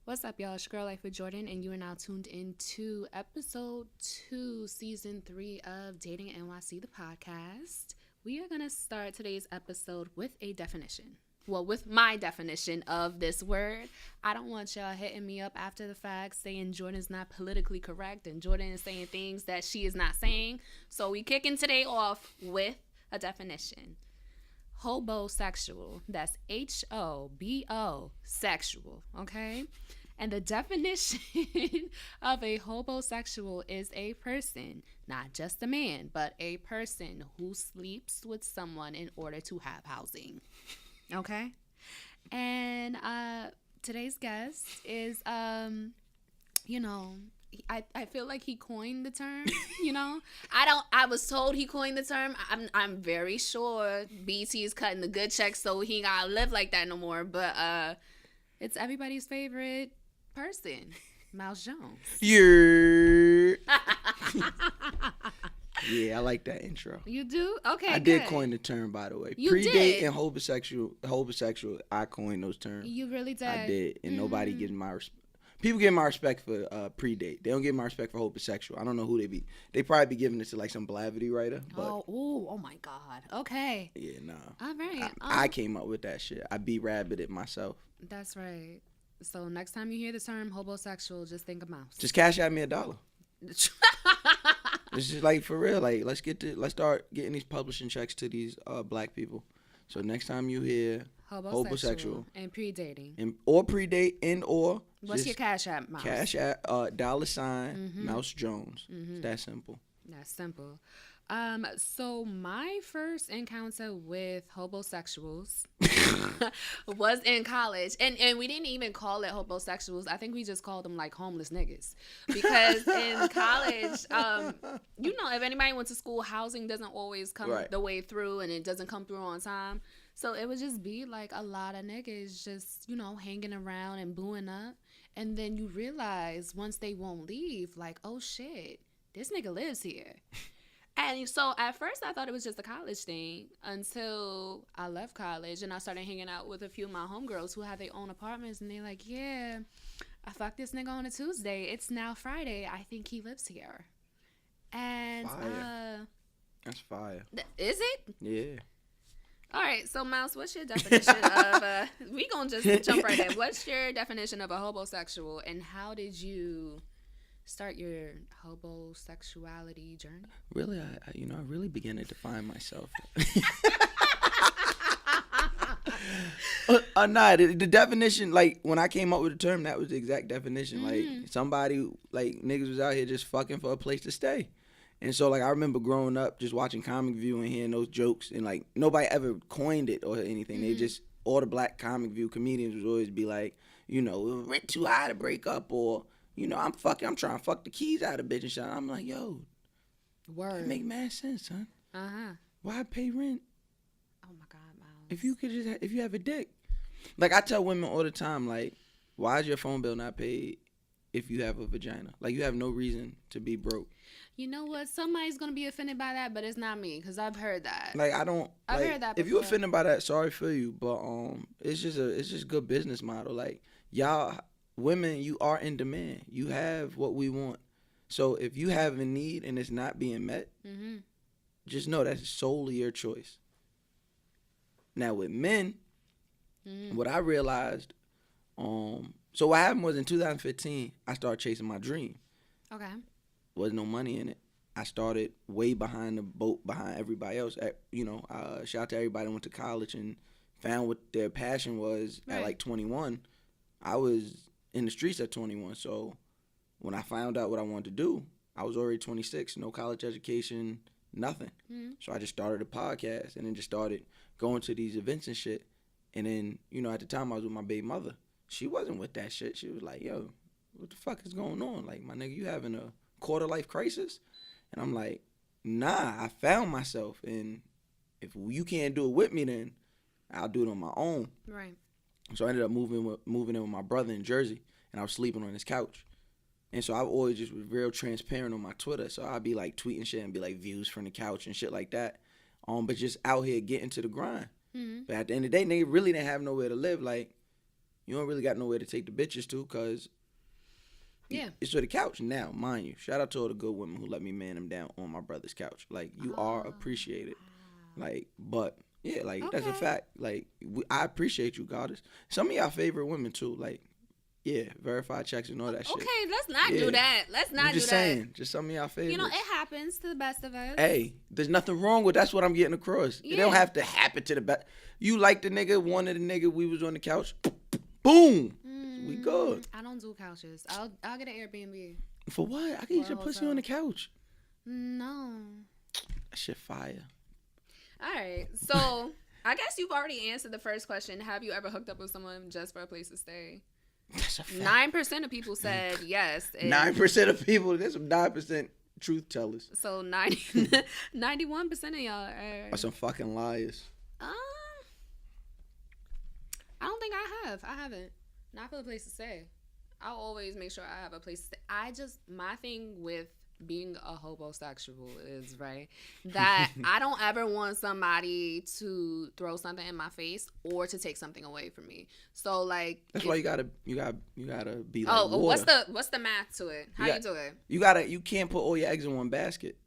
What's up, y'all? It's your girl, Life with Jordan, and you are now tuned into episode 2, season 3 of Dating NYC, the podcast. We are going to start today's episode with a definition. Well, with my definition of this word. I don't want y'all hitting me up after the fact saying Jordan's not politically correct and Jordan is saying things that she is not saying. So we kicking today off with a definition. Hobosexual. That's Hobo sexual, okay? And the definition of a hobosexual is a person, not just a man, but a person who sleeps with someone in order to have housing. Okay? And today's guest is I feel like he coined the term, I was told he coined the term. I'm very sure BT is cutting the good checks so he ain't gotta live like that no more. But it's everybody's favorite person, Mouse Jones. Yeah. Yeah, I like that intro. You do? Okay, I did coin the term, by the way. You Predate did? and homosexual, I coined those terms. You really did? I did, and nobody getting my respect. People get my respect for predate. They don't get my respect for homosexual. I don't know who they be. They probably be giving it to like some Blavity writer. But oh my God. Okay. yeah, nah. All right. I came up with that shit. I be-rabbited myself. That's right. So next time you hear the term hobosexual, just think of Mouse. Just cash out me $1. It's just like for real. Like let's start getting these publishing checks to these black people. So next time you hear homosexual and predating or predate or what's your cash app, Mouse? Cash app $ Mouse Jones. It's that simple. That's simple. So my first encounter with hobosexuals was in college, and we didn't even call it hobosexuals. I think we just called them like homeless niggas, because in college, if anybody went to school, housing doesn't always come the way through, and it doesn't come through on time. So it would just be like a lot of niggas just hanging around and booing up, and then you realize once they won't leave, like, oh shit, this nigga lives here. And so at first I thought it was just a college thing until I left college and I started hanging out with a few of my homegirls who had their own apartments, and they're like, yeah, I fucked this nigga on a Tuesday. It's now Friday. I think he lives here. And fire. That's fire. Is it? Yeah. All right, so Mouse, what's your definition of we gonna just jump right in. What's your definition of a hobosexual, and how did you start your hobosexuality journey? Really, I really began to define myself. The definition, like when I came up with the term, that was the exact definition. Like somebody, like niggas was out here just fucking for a place to stay. And so like I remember growing up just watching Comic View and hearing those jokes, and like nobody ever coined it or anything. They just, all the black Comic View comedians would always be like, rent too high to break up, or I'm trying to fuck the keys out of bitch and shit. I'm like, yo, word, that make mad sense, son. Uh-huh. Why pay rent? Oh my God, Miles. If you have a dick. Like I tell women all the time, like, why is your phone bill not paid if you have a vagina? Like you have no reason to be broke. You know what? Somebody's gonna be offended by that, but it's not me, because I've heard that. Like I've heard that before. If you're offended by that, sorry for you, but it's just good business model. Like y'all women, you are in demand. You have what we want. So if you have a need and it's not being met, just know that's solely your choice. Now with men, what I realized, so what happened was in 2015, I started chasing my dream. Okay. Wasn't no money in it. I started way behind the boat, behind everybody else. Shout out to everybody that went to college and found what their passion was at like 21. I was in the streets at 21. So when I found out what I wanted to do, I was already 26, no college education, nothing. So I just started a podcast and then just started going to these events and shit. And then, at the time I was with my baby mother. She wasn't with that shit. She was like, yo, what the fuck is going on? Like, my nigga, you having a quarter life crisis? And I'm like, nah, I found myself. And if you can't do it with me, then I'll do it on my own. Right. So I ended up moving in with my brother in Jersey, and I was sleeping on his couch. And so I always just was real transparent on my Twitter. So I'd be like tweeting shit and be like views from the couch and shit like that. But just out here getting to the grind. But at the end of the day, nigga really didn't have nowhere to live. Like, you don't really got nowhere to take the bitches to, cause Yeah. it's to the couch. Now, mind you, shout out to all the good women who let me man them down on my brother's couch. Like, you are appreciated. Like, but yeah, like that's a Okay. fact. Like, I appreciate you, goddess. Some of y'all favorite women too. Like, yeah, verified checks and all that shit. Okay, let's not Yeah. do that. Let's not I'm just do that. saying, just some of y'all favorites. You know, it happens to the best of us. Hey, there's nothing wrong with that's what I'm getting across. It don't Yeah. have to happen to the best. You like the nigga, wanted the nigga, we was on the couch, boom, we good. I don't do couches. I'll get an Airbnb. For what? I can eat your a pussy hotel. on the couch. No. That shit fire. All right. So I guess you've already answered the first question. Have you ever hooked up with someone just for a place to stay? That's a fact. 9% of people said yes. and 9% of people, there's some 9% truth tellers. So 91% of y'all Are some fucking liars. I don't think I have. I haven't. Not for a place to stay. I'll always make sure I have a place to stay. My thing with being a homosexual is, right, that I don't ever want somebody to throw something in my face or to take something away from me. So like That's why you gotta be like oh, water. what's the math to it? How You you do it? You can't put all your eggs in one basket.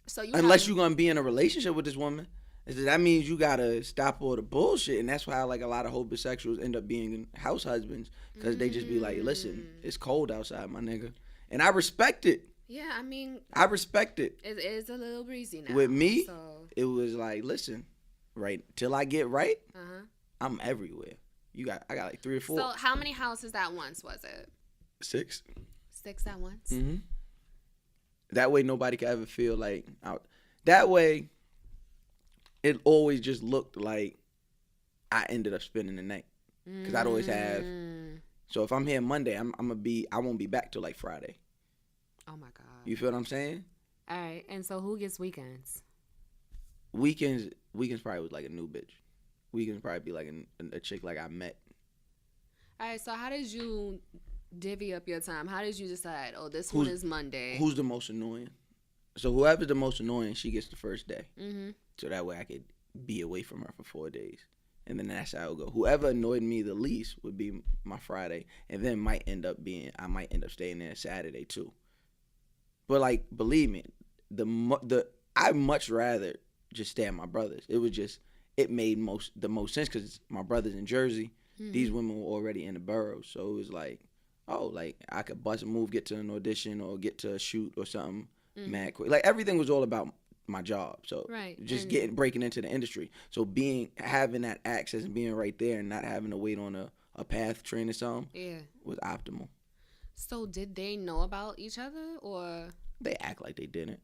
So you Unless you're gonna be in a relationship with this woman. That means you gotta stop all the bullshit, and that's why like a lot of homosexuals end up being house husbands, because they just be like, listen, it's cold outside, my nigga, and I respect it. Yeah, I mean, I respect it. it is a little breezy now. With me, so, it was like, listen, right till I get right, uh-huh. I'm everywhere. I got like 3 or 4. So how many houses at once was it? 6. 6 at once? Mm-hmm. That way nobody can ever feel like out. That way, it always just looked like I ended up spending the night, because I'd always have. So if I'm here Monday, I won't be back till like Friday. Oh my God. You feel what I'm saying? All right, and so who gets weekends? Weekends probably was like a new bitch. Weekends probably be like a chick like I met. All right, so how did you divvy up your time? How did you decide, oh, this one is Monday? Who's the most annoying? So whoever's the most annoying, she gets the first day. Mm-hmm. So that way I could be away from her for 4 days. And then that's how it would go. Whoever annoyed me the least would be my Friday. And then I might end up staying there Saturday too. But like, believe me, I'd much rather just stay at my brother's. It made the most sense because my brother's in Jersey. Mm-hmm. These women were already in the boroughs. So it was like, oh, like I could bust a move, get to an audition or get to a shoot or something. Mad quick. Like everything was all about my job. So just breaking into the industry. So having that access and being right there and not having to wait on a path train or something was optimal. So did they know about each other or? They act like they didn't.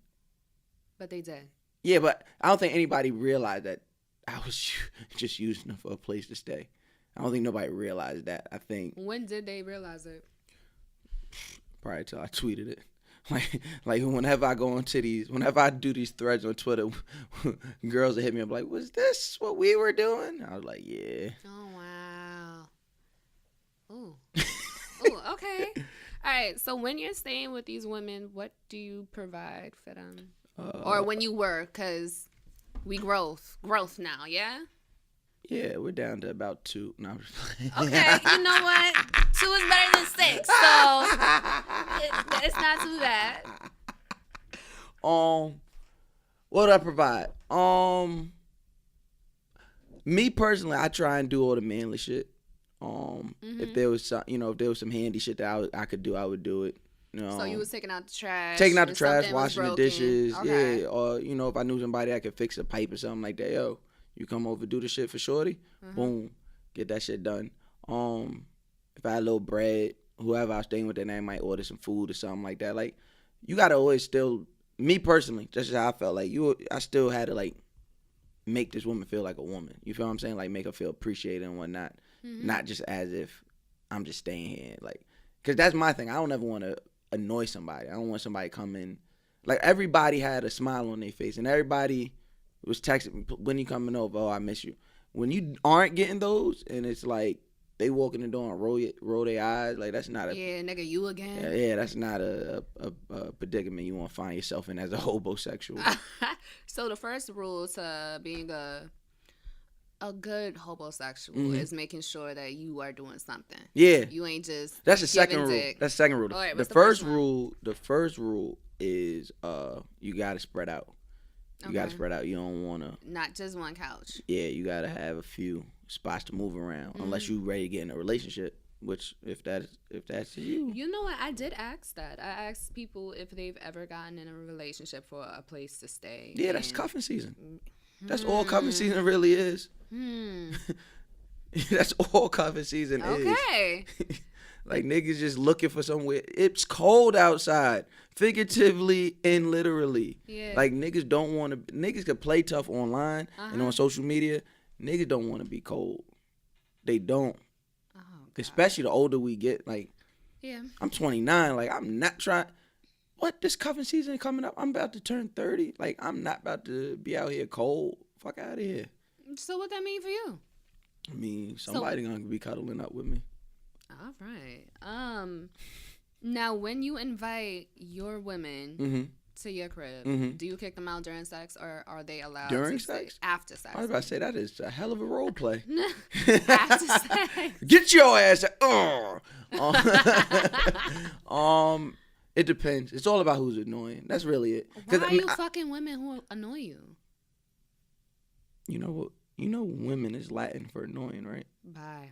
But they did. Yeah, but I don't think anybody realized that I was just using them for a place to stay. I don't think nobody realized that. I think. When did they realize it? Probably till I tweeted it. Like whenever I whenever I do these threads on Twitter, girls will hit me up like, "Was this what we were doing?" I was like, "Yeah." Oh wow. Ooh. Ooh. Okay. All right. So when you're staying with these women, what do you provide for them, or when you were? Cause we growth now. Yeah. Yeah, we're down to about 2. No, I'm just playing. Okay, you know what? 2 is better than 6, so it's not too bad. What do I provide? Me personally, I try and do all the manly shit. If there was some handy shit that I could do, I would do it. So you was taking out the trash, washing the dishes, okay. Yeah, or if I knew somebody that could fix a pipe or something like that, yo. You come over, do the shit for shorty, boom, get that shit done. If I had a little bread, whoever I was staying with that night might order some food or something like that. Like, you gotta always still, me personally, just how I felt, like I still had to like make this woman feel like a woman. You feel what I'm saying? Like make her feel appreciated and whatnot, not just as if I'm just staying here. Like, cause that's my thing. I don't ever want to annoy somebody. I don't want somebody coming. Like everybody had a smile on their face and everybody was texting me, when you coming over? Oh, I miss you. When you aren't getting those, and it's like they walk in the door and roll their eyes, like that's not a nigga, you again. Yeah, that's not a predicament you want to find yourself in as a homosexual. So the first rule to being a a good homosexual is making sure that you are doing something. Yeah. You ain't just That's the second rule. dick. That's the second rule. All right, The what's the first first one? rule. The first rule is you gotta spread out. You gotta Okay. spread out. You don't wanna. Not just one couch. Yeah, you gotta have a few spots to move around, unless you ready to get in a relationship. Which, if that's you. You know what? I did ask that. I asked people if they've ever gotten in a relationship for a place to stay. Yeah, that's and- cuffing season. That's all cuffing season really is. That's all cuffing season is. Okay. Like niggas just looking for somewhere. It's cold outside, figuratively and literally. Yeah. Like niggas don't want to. Niggas can play tough online and on social media. Niggas don't want to be cold. They don't. Oh, God. Especially the older we get. Like Yeah. I'm 29. Like I'm not trying. What, this cuffing season coming up? I'm about to turn 30. Like I'm not about to be out here cold. Fuck out of here. So what that mean for you? I mean, somebody gonna be cuddling up with me. All right. Now when you invite your women to your crib, do you kick them out during sex, or are they allowed During to stay sex? after sex? I was about to say that is a hell of a role play. After sex. Get your ass. It depends. It's all about who's annoying. That's really it. Why I are mean, you fucking women who annoy you? you know what? You know, women is Latin for annoying, right? Bye.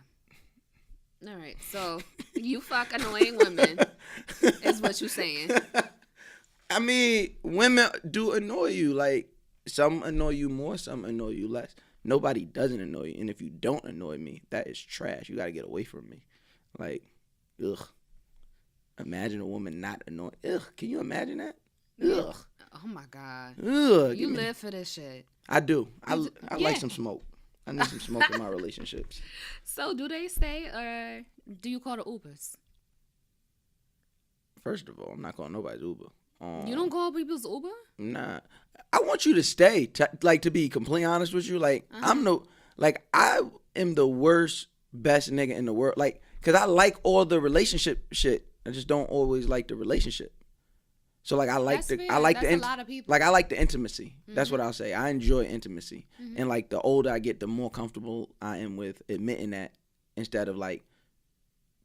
All right. So you fuck annoying women is what you saying. I mean, women do annoy you. Like some annoy you more, some annoy you less. Nobody doesn't annoy you, and if you don't annoy me, that is trash. You gotta get away from me. Like, ugh. Imagine a woman not annoying. Ugh. Can you imagine that? Ugh. Oh my God. Ugh. You live for this shit. I do. I Yeah. like some smoke. I need some smoke in my relationships. So do they stay, or do you call the Ubers? First of all, I'm not calling nobody's Uber. You don't call people's Uber? Nah. I want you to stay. To be completely honest with you, like I am the worst, best nigga in the world. Like, cause I like all the relationship shit. I just don't always like the relationship. So like I like That's the fair. I like That's the a lot of people. like I like the intimacy. That's what I'll say. I enjoy intimacy. And like the older I get, the more comfortable I am with admitting that, instead of like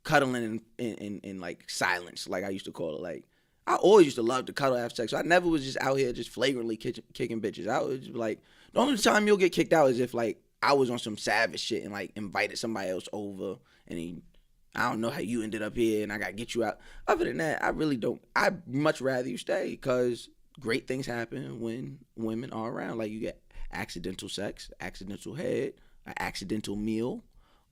cuddling in like silence, like I used to call it. Like I always used to love to cuddle after sex. So I never was just out here just flagrantly kicking bitches. I was just like, the only time you'll get kicked out is if like I was on some savage shit and like invited somebody else over and I don't know how you ended up here and I got to get you out. Other than that, I really don't. I'd much rather you stay, because great things happen when women are around. Like you get accidental sex, accidental head, an accidental meal.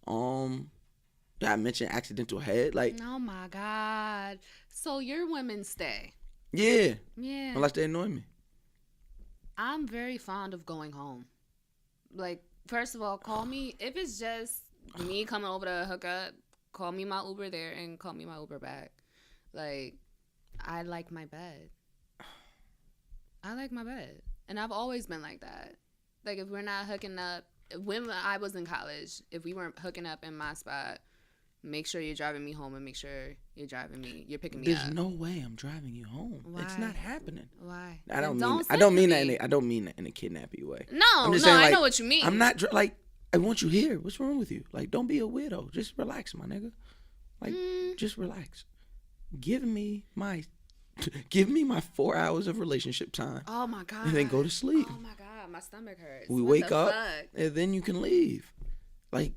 Did I mention accidental head? Like, Oh my God. So your women stay. yeah, Yeah. unless they annoy me. I'm very fond of going home. Like, first of all, call me. If it's just me coming over to hook up, call me my Uber there and call me my Uber back. Like, I like my bed. I like my bed. And I've always been like that. Like, if we're not hooking up, when I was in college, if we weren't hooking up in my spot, make sure you're driving me home and make sure you're picking me There's up. no way I'm driving you home. It's Why? not happening. Why? I don't Then mean. say I don't to mean me. that. I don't mean that in a kidnappy way. No, I'm just no, saying, I like, know what you mean. I'm not like. I want you here. What's wrong with you? Like, don't be a weirdo. Just relax, my nigga. Like, just relax. Give me my 4 hours of relationship time. Oh my God. And then go to sleep. Oh my God, my stomach hurts. We What wake the up, fuck? and then you can leave. Like,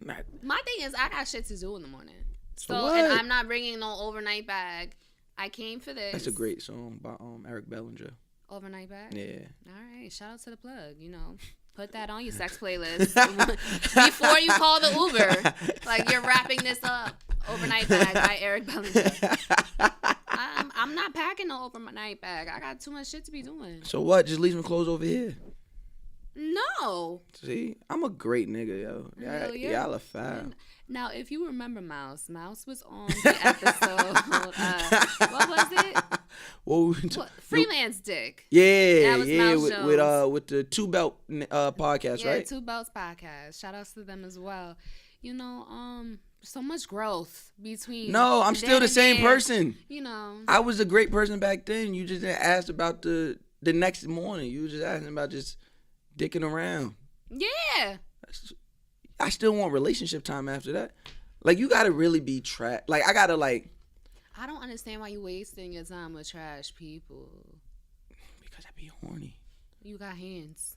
not, My thing is, I got shit to do in the morning. So, what? and I'm not bringing no overnight bag. I came for this. that's a great song by Eric Bellinger. Overnight bag? Yeah. All right, shout out to the plug, Put that on your sex playlist before you call the Uber. Like, you're wrapping this up. Overnight bag by Eric Bellinger. I'm not packing no overnight bag. I got too much shit to be doing. So what? Just leave some clothes over here. No. See, I'm a great nigga, yo. Hell yeah. Y'all are foul. Now, if you remember Mouse was on the episode. What was it? What? Freelance Dick. Yeah, That was yeah, Mouse with the Two Belt podcast, Yeah, right? Two Belts podcast. Shout outs to them as well. So much growth between. No, I'm still the same person. I I was a great person back then. You just didn't ask about the next morning. You were just asking about just dicking around. Yeah. I still want relationship time after that. Like, you gotta really be like, I gotta like. I don't understand why you wasting your time with trash people. Because I be horny. You got hands.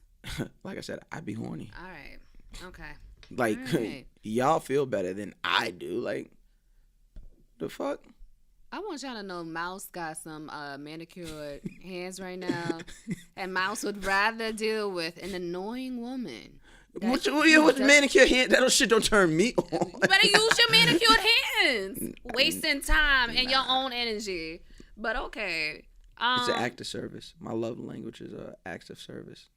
Like I said, I be horny. All right. Okay. Like, right. Y'all feel better than I do. Like, the fuck? I want y'all to know Mouse got some manicured hands right now. And Mouse would rather deal with an annoying woman. What's manicure hand? That shit don't turn me on. You better use your manicured hands. Wasting time and your own energy. But okay. It's an act of service. My love language is acts of service.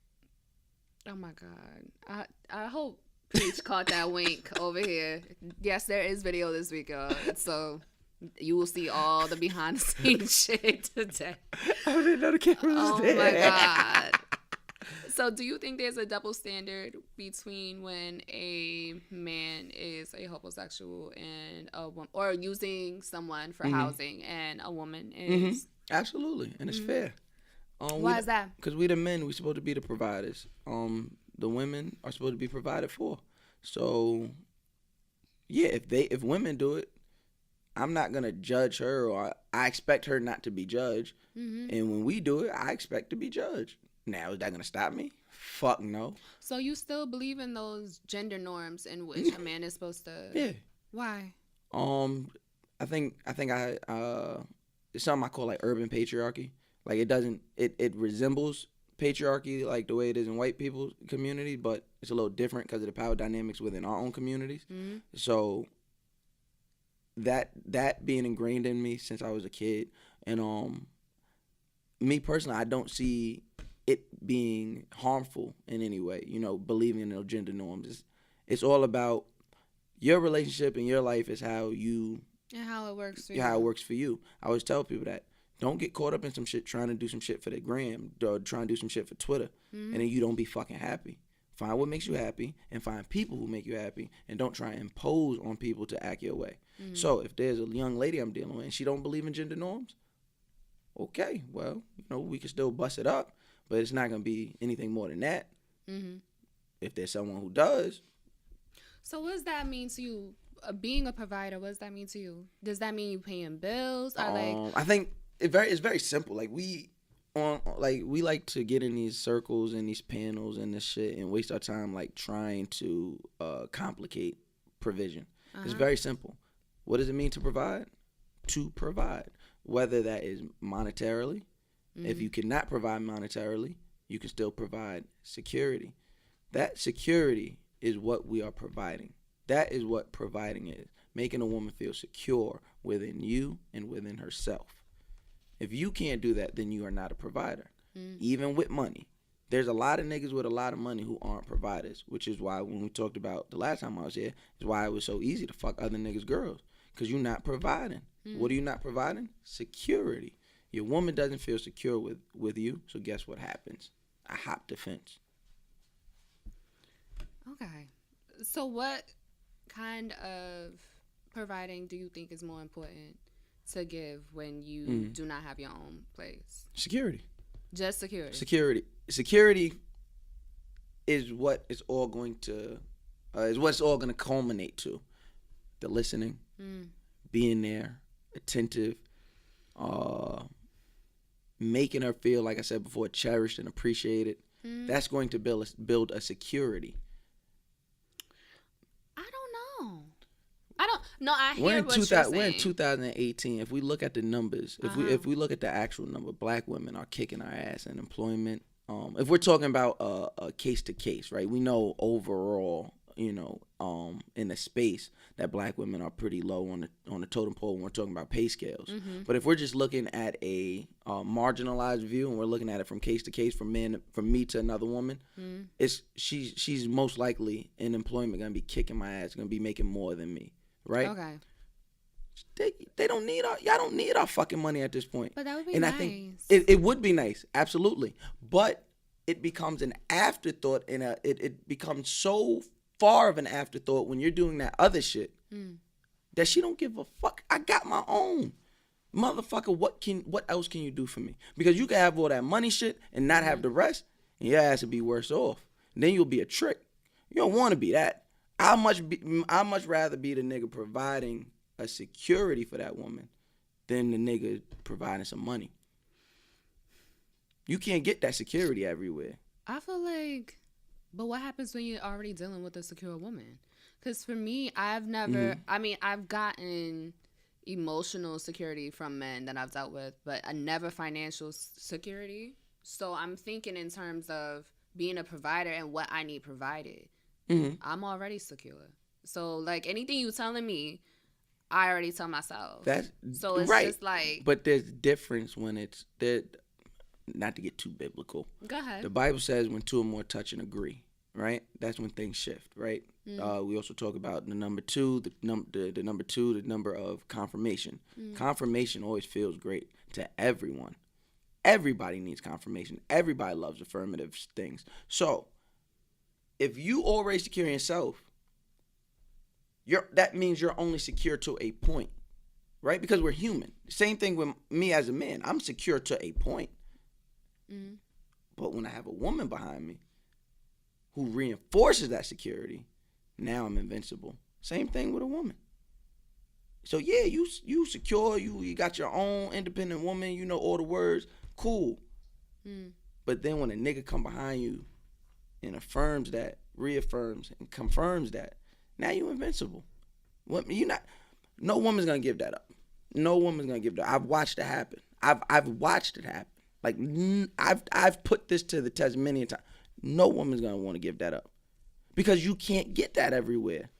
Oh my God. I hope Peach caught that wink over here. Yes, there is video this week, so you will see all the behind the scenes shit today. I didn't know the camera was there. Oh my God. So do you think there's a double standard between when a man is a homosexual and a woman, or using someone for housing, and a woman is? Absolutely, and it's fair. Why is that? Because we the men, we supposed to be the providers. The women are supposed to be provided for. So, yeah, if women do it, I'm not gonna judge her, or I expect her not to be judged. And when we do it, I expect to be judged. Now, is that gonna stop me? Fuck no. So you still believe in those gender norms in which a man is supposed to? Yeah. Why? I think it's something I call like urban patriarchy. Like, it resembles patriarchy like the way it is in white people's community, but it's a little different because of the power dynamics within our own communities. So that being ingrained in me since I was a kid, and me personally, I don't see it being harmful in any way. Believing in those gender norms. It's all about your relationship and your life is how you and how it works for you. How it works for you. I always tell people that. Don't get caught up in some shit trying to do some shit for the gram, or trying to do some shit for Twitter, and then you don't be fucking happy. Find what makes you happy, and find people who make you happy, and don't try and impose on people to act your way. So if there's a young lady I'm dealing with and she don't believe in gender norms, okay, well, we can still bust it up, but it's not gonna be anything more than that. If there's someone who does. So what does that mean to you? Being a provider, what does that mean to you? Does that mean you paying bills? I think it's very simple. Like, we like to get in these circles and these panels and this shit and waste our time like trying to complicate provision. It's very simple. What does it mean to provide? To provide, whether that is monetarily. If you cannot provide monetarily, you can still provide security. That security is what we are providing. That is what providing is. Making a woman feel secure within you and within herself. If you can't do that, then you are not a provider. Even with money. There's a lot of niggas with a lot of money who aren't providers, which is why when we talked about the last time I was here, is why it was so easy to fuck other niggas' girls. Because you're not providing. What are you not providing? Security. Your woman doesn't feel secure with you, so guess what happens? I hop the fence. Okay. So what kind of providing do you think is more important to give when you do not have your own place? Security. Just security. Security is what it's all going to culminate to. The listening, being there, attentive, making her feel, like I said before, cherished and appreciated. That's going to build a security. I hear what you're saying. We're in 2018. If we look at the numbers, if we look at the actual number, black women are kicking our ass in employment. If we're talking about a case to case, right? We know overall, in the space that black women are pretty low on the totem pole when we're talking about pay scales. But if we're just looking at a marginalized view and we're looking at it from case to case, from me to another woman, she's most likely in employment gonna be kicking my ass, gonna be making more than me. Right? Okay. They don't need y'all don't need our fucking money at this point. But that would be and nice. I think it would be nice, absolutely. But it becomes an afterthought, and it becomes so far of an afterthought when you're doing that other shit that she don't give a fuck. I got my own. Motherfucker, what else can you do for me? Because you can have all that money shit and not have the rest, and your ass would be worse off. And then you'll be a trick. You don't want to be that. I much rather be the nigga providing a security for that woman than the nigga providing some money. You can't get that security everywhere. I feel like, but what happens when you're already dealing with a secure woman? Because for me, I've never, I mean, I've gotten emotional security from men that I've dealt with, but I never financial security. So I'm thinking in terms of being a provider and what I need provided. I'm already secure. So, like, anything you telling me, I already tell myself. That's so it's right. just like. But there's difference when it's there. Not to get too biblical. Go ahead. The Bible says when two or more touch and agree, right? That's when things shift, right? We also talk about the number two, the number of confirmation. Confirmation always feels great to everyone. Everybody needs confirmation. Everybody loves affirmative things. So, if you already secure yourself, that means you're only secure to a point, right? Because we're human. Same thing with me as a man. I'm secure to a point. But when I have a woman behind me who reinforces that security, now I'm invincible. Same thing with a woman. So yeah, you secure, you got your own independent woman, you know all the words, cool. But then when a nigga come behind you and affirms that, reaffirms and confirms that, now you invincible. No woman's gonna give that up. No woman's gonna give that up. I've watched it happen. I've watched it happen. Like, I've put this to the test many a time. No woman's going to want to give that up. Because you can't get that everywhere.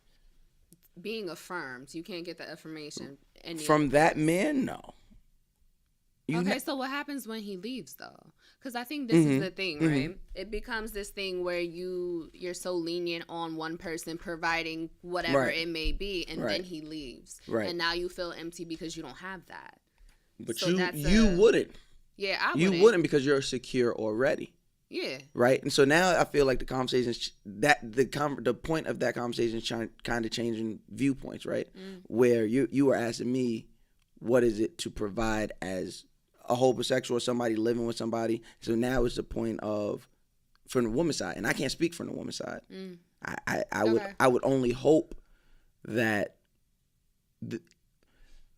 Being affirmed. You can't get the affirmation. From that man, no. So what happens when he leaves, though? Because I think this is the thing, right? It becomes this thing where you're so lenient on one person providing whatever it may be, and then he leaves. Right. And now you feel empty because you don't have that. But so you wouldn't. Yeah, I wouldn't. You wouldn't because you're secure already. Yeah. Right? And so now I feel like the conversation, the point of that conversation is kind of changing viewpoints, right? Where you were asking me, what is it to provide as a homosexual or somebody living with somebody? So now it's the point of, from the woman's side, and I can't speak from the woman's side. I would only hope that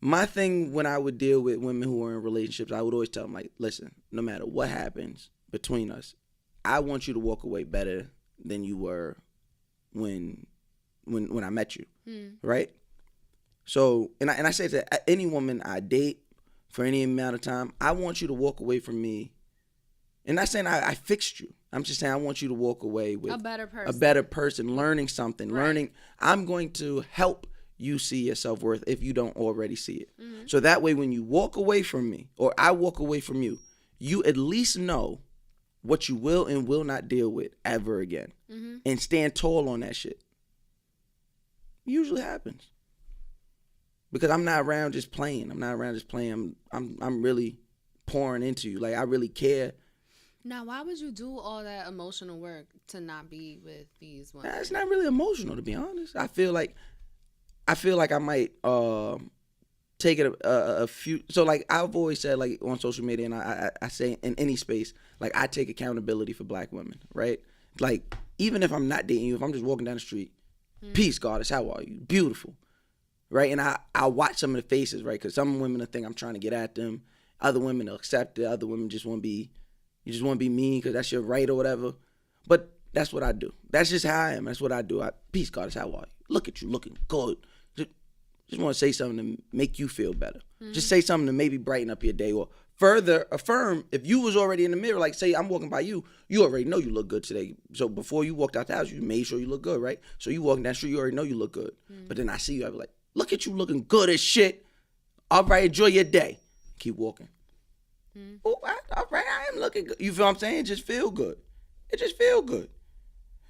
my thing when I would deal with women who are in relationships, I would always tell them, like, listen, no matter what happens between us, I want you to walk away better than you were when I met you, right? So, and I say to any woman I date for any amount of time, I want you to walk away from me. And not saying I fixed you. I'm just saying I want you to walk away with a better person, learning something, I'm going to help you see your self-worth if you don't already see it. So that way when you walk away from me or I walk away from you, you at least know what you will and will not deal with ever again. And stand tall on that shit. Usually happens. Because I'm not around just playing. I'm really pouring into you. Like, I really care. Now, why would you do all that emotional work to not be with these women? It's not really emotional, to be honest. I feel like I might take it a few. So, like, I've always said, like, on social media, and I say in any space, like, I take accountability for black women, right? Like, even if I'm not dating you, if I'm just walking down the street, peace, goddess, how are you? Beautiful, right? And I watch some of the faces, right? Because some women will think I'm trying to get at them. Other women will accept it. Other women just want to be, mean because that's your right or whatever. But that's what I do. That's just how I am. That's what I do. Peace, goddess, how are you? Look at you, looking good. Just want to say something to make you feel better. Just say something to maybe brighten up your day or further affirm. If you was already in the mirror, like, say I'm walking by you, you already know you look good today. So before you walked out the house, you made sure you look good, right? So you walking down the street, you already know you look good. But then I see you, I be like, look at you looking good as shit. All right, enjoy your day. Keep walking. Oh, all right, I am looking good. You feel what I'm saying? It just feel good.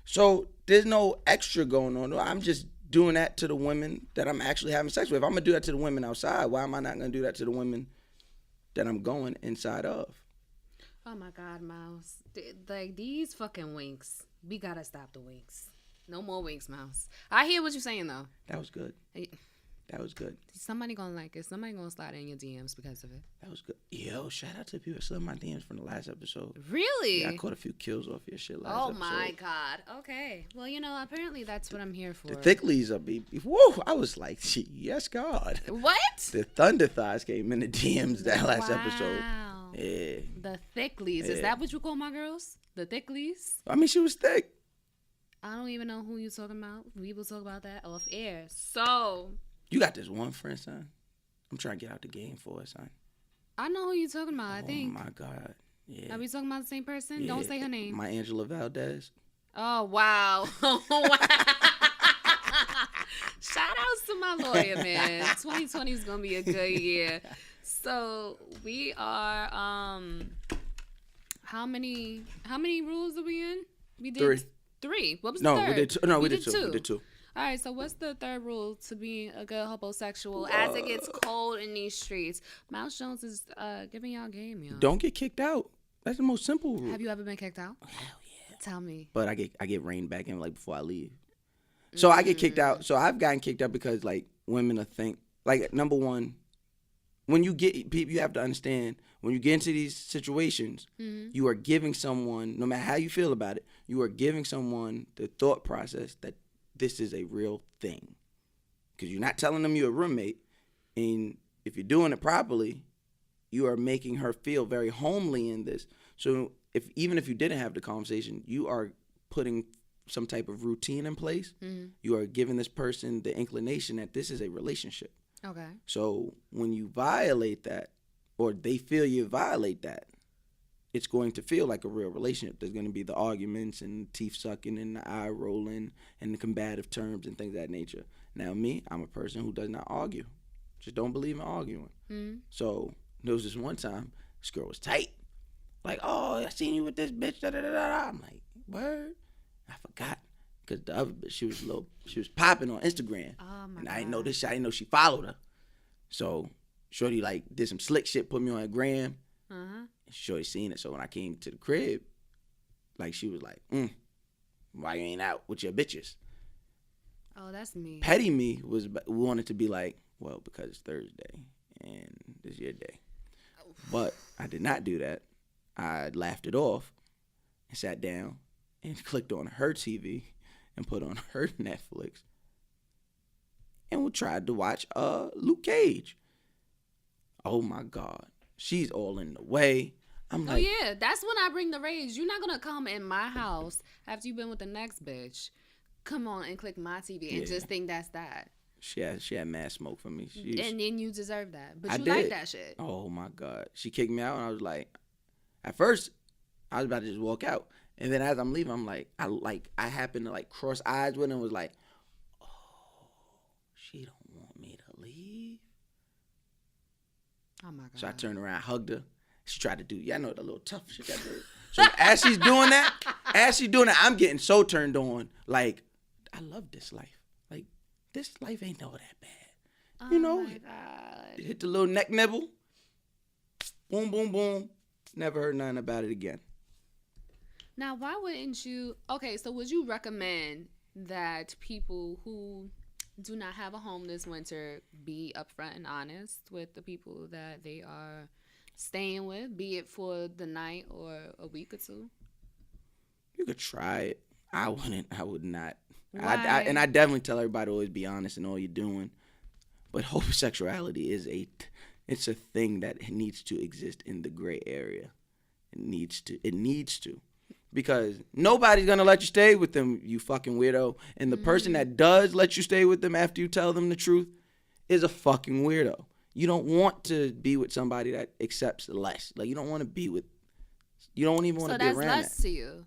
So there's no extra going on. I'm just doing that to the women that I'm actually having sex with. If I'm going to do that to the women outside, why am I not going to do that to the women that I'm going inside of? Oh, my God, Mouse. Like, these fucking winks. We got to stop the winks. No more winks, Mouse. I hear what you're saying, though. That was good. That was good. Somebody gonna like it. Somebody gonna slide in your DMs because of it. That was good. Yo, shout out to the people that slid my DMs from the last episode. Really? Yeah, I caught a few kills off your shit last episode. Oh my God. Okay. Well, apparently that's what I'm here for. The thicklies up, woo! I was like, yes, God. What? The thunder thighs came in the DMs that last episode. Yeah. The thicklies. Yeah. Is that what you call my girls? The thicklies? I mean, she was thick. I don't even know who you talking about. We will talk about that off air. So. You got this one friend, son. I'm trying to get out the game for it, son. I know who you talking about, I think. Oh, my God. Yeah. Are we talking about the same person? Yeah. Don't say her name. My Angela Valdez. Oh, wow. Shout outs to my lawyer, man. 2020 is going to be a good year. So, we are, how many rules are we in? We did 3. What was the third? We did 2. No, we did 2. We did 2. All right, so what's the third rule to being a good homosexual as it gets cold in these streets? Mouse Jones is giving y'all game, yo. Don't get kicked out. That's the most simple rule. Have you ever been kicked out? Hell yeah. Tell me. But I get reined back in like before I leave. So I get kicked out. So I've gotten kicked out because like women are like number one, when you get people, you have to understand when you get into these situations, you are giving someone, no matter how you feel about it, you are giving someone the thought process that this is a real thing. Because you're not telling them you're a roommate. And if you're doing it properly, you are making her feel very homely in this. So even if you didn't have the conversation, you are putting some type of routine in place. You are giving this person the inclination that this is a relationship. Okay. So when you violate that, or they feel you violate that, it's going to feel like a real relationship. There's going to be the arguments and teeth sucking and the eye rolling and the combative terms and things of that nature. Now me, I'm a person who does not argue. Just don't believe in arguing. So there was this one time, this girl was tight. Like, oh, I seen you with this bitch, da da da da. I'm like, word? I forgot. Because the other bitch, she was popping on Instagram. Oh my and God. I didn't know this shit. I didn't know she followed her. So shorty like did some slick shit, put me on her gram. Shorty seen it. So when I came to the crib, like she was like, why you ain't out with your bitches? Oh, that's me. Petty me wanted to be like, well, because it's Thursday and this is your day. But I did not do that. I laughed it off and sat down and clicked on her TV and put on her Netflix and we tried to watch Luke Cage. Oh my God. She's all in the way. I'm like, oh yeah, that's when I bring the rage. You're not gonna come in my house after you've been with the next bitch. Come on and click my TV and just think that's that. She had mad smoke for me. And then you deserve that. But I you did. like that shit. Oh my God. She kicked me out and I was like, at first, I was about to just walk out. And then as I'm leaving, I'm like, I happened to like cross eyes with her and was like, oh, she don't want me to leave. Oh my God. So I turned around, hugged her. She tried to do, y'all know the little tough shit that did. So as she's doing that, I'm getting so turned on. Like, I love this life. Like, this life ain't all that bad. Oh You know, my God. hit the little neck nibble. Boom, boom, boom. Never heard nothing about it again. Now, why wouldn't you? Okay, so would you recommend that people who do not have a home this winter be upfront and honest with the people that they are staying with, be it for the night or a week or two? You could try it. I wouldn't. I would not. Why? I definitely tell everybody to always be honest in all you're doing. But homosexuality it's a thing that needs to exist in the gray area. It needs to. Because nobody's going to let you stay with them, you fucking weirdo. And the person that does let you stay with them after you tell them the truth is a fucking weirdo. You don't want to be with somebody that accepts less. Like, you don't even want to be around that. So that's less to you.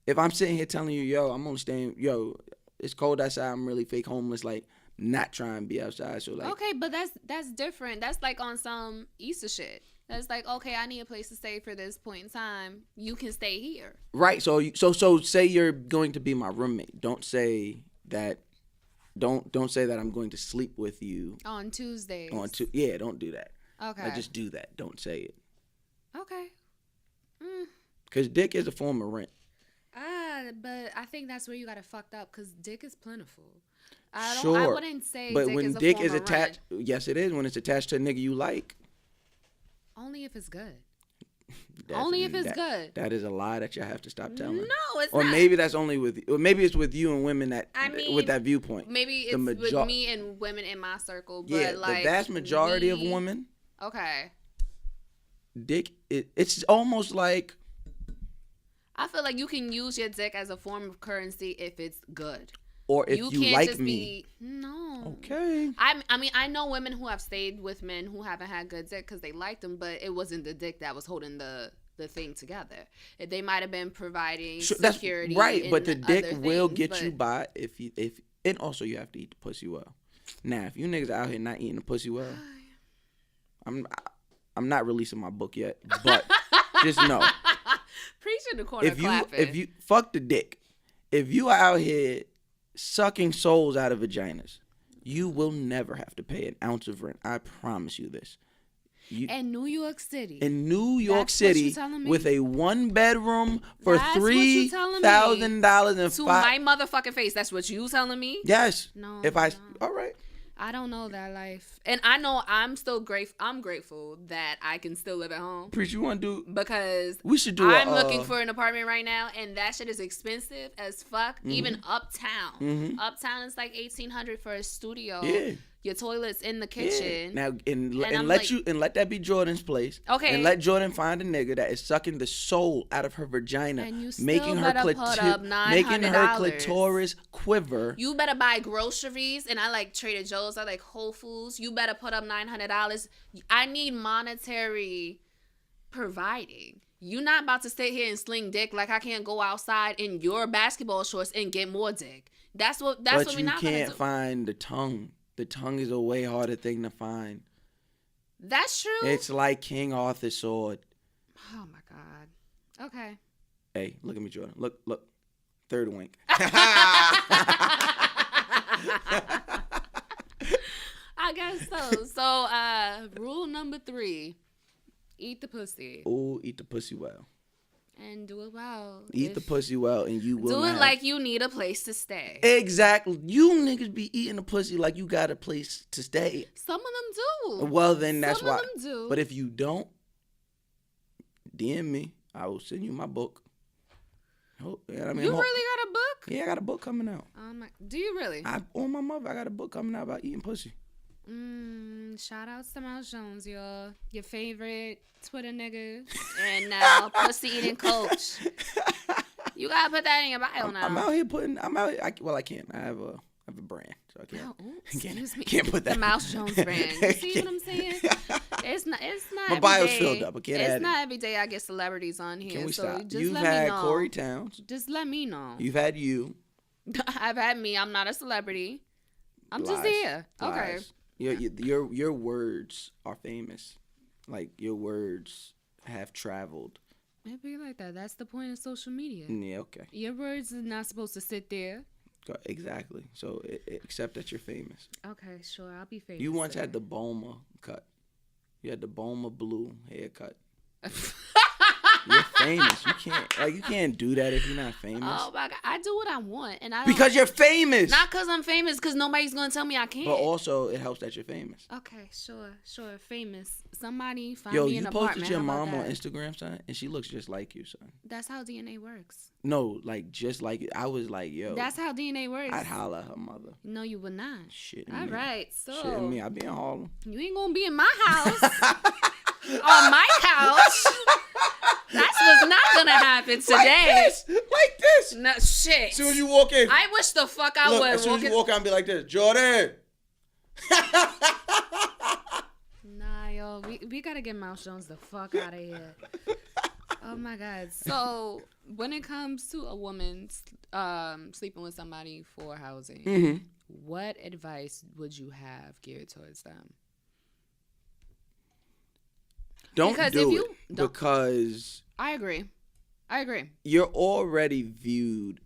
If I'm sitting here telling you, yo, I'm only staying, it's cold outside, I'm really fake homeless, like, not trying to be outside. So, like, okay, but that's different. That's like on some Easter shit. That's like, okay, I need a place to stay for this point in time. You can stay here. Right. So say you're going to be my roommate. Don't say that. Don't say that I'm going to sleep with you On Tuesdays. Yeah, don't do that. Okay. Like, just do that. Don't say it. Okay. Because dick is a form of rent. But I think that's where you got it fucked up because dick is plentiful. I wouldn't say but dick when is a dick form is of attached, rent. yes, it is when it's attached to a nigga you like. Only if it's good. That's, Only if it's good. That is a lie that you have to stop telling. No, it's or not. Or maybe that's only or maybe it's with you and women that with that viewpoint. Maybe it's with me and women in my circle. But yeah, like the vast majority of women. Okay. Dick, it's almost like. I feel like you can use your dick as a form of currency if it's good. Or if you can't like just me. No. Okay. I mean, I know women who have stayed with men who haven't had good dick because they liked them, but it wasn't the dick that was holding the thing together. They might have been providing security. That's right, but the dick will things, get you by if and also you have to eat the pussy well. Now, if you niggas out here not eating the pussy well, I'm not releasing my book yet, but just know. Preaching the corner clapping. If you fuck the dick, if you are out here sucking souls out of vaginas, you will never have to pay an ounce of rent. I promise you this. In New York City. In New York City, with a 1-bedroom for $3,000 and to my motherfucking face. That's what you telling me? Yes. No. All right. I don't know that life, and I know I'm still grateful. I'm grateful that I can still live at home. Preach, you want to do? Because we should do. I'm looking for an apartment right now, and that shit is expensive as fuck. Mm-hmm. Even uptown, uptown is like $1,800 for a studio. Yeah. Your toilet's in the kitchen. Yeah. Now and let that be Jordan's place. Okay. And let Jordan find a nigga that is sucking the soul out of her vagina, and you still making her clitoris quiver. You better buy groceries, and I like Trader Joe's. I like Whole Foods. You better put up $900. I need monetary providing. You're not about to sit here and sling dick like I can't go outside in your basketball shorts and get more dick. That's what we're not gonna do. But you can't find the tongue. The tongue is a way harder thing to find. That's true. It's like King Arthur's sword. Oh my God. Okay. Hey, look at me, Jordan. Look. Third wink. I guess so. So, rule number 3: eat the pussy. Ooh, eat the pussy well. And do it well. Eat the pussy well, and you will do it like you need a place to stay. Exactly. You niggas be eating the pussy like you got a place to stay. Some of them do. Well, then that's why. Some of them do. But if you don't, DM me. I will send you my book. Oh, yeah, I mean, you really got a book? Yeah, I got a book coming out. Do you really? On my mother, I got a book coming out about eating pussy. Shout outs to Mouse Jones, your favorite Twitter nigga, and now pussy eating coach. You gotta put that in your bio now. I'm out here putting. I can't. I have a brand, so I can't. Excuse me. Can't put that. The Mouse Jones brand. You see what I'm saying? It's not. My bio's filled up. I can't add it. It's not every day I get celebrities on here. Can we so stop? Just You've let had me know. Corey Towns. Just let me know. You've had you. I've had me. I'm not a celebrity. I'm just here. Okay. Your words are famous. Like, your words have traveled. It be like that. That's the point of social media. Yeah, okay. Your words are not supposed to sit there. Exactly. So accept that you're famous. Okay, sure. I'll be famous. You once had the Boma cut. You had the Boma blue haircut. You're famous. You can't do that if you're not famous. Oh my God, I do what I want, and because you're famous. Not because I'm famous, because nobody's gonna tell me I can't. But also, it helps that you're famous. Okay, sure. Famous. Somebody find me an apartment. You posted your mom on Instagram, son, and she looks just like you, son. That's how DNA works. No, like just like I was like, yo. That's how DNA works. I'd holler at her mother. No, you would not. Shit. All right, so. Shit me. I'd be in Harlem. You ain't gonna be in my house. On my couch. That's what's not gonna happen today. Like this. No shit. As soon as you walk in. I wish the fuck I would. As soon as you walk out and be like this, Jordan. Nah, yo, we gotta get Mouse Jones the fuck out of here. Oh my God. So when it comes to a woman sleeping with somebody for housing, what advice would you have geared towards them? Don't do it because I agree. You're already viewed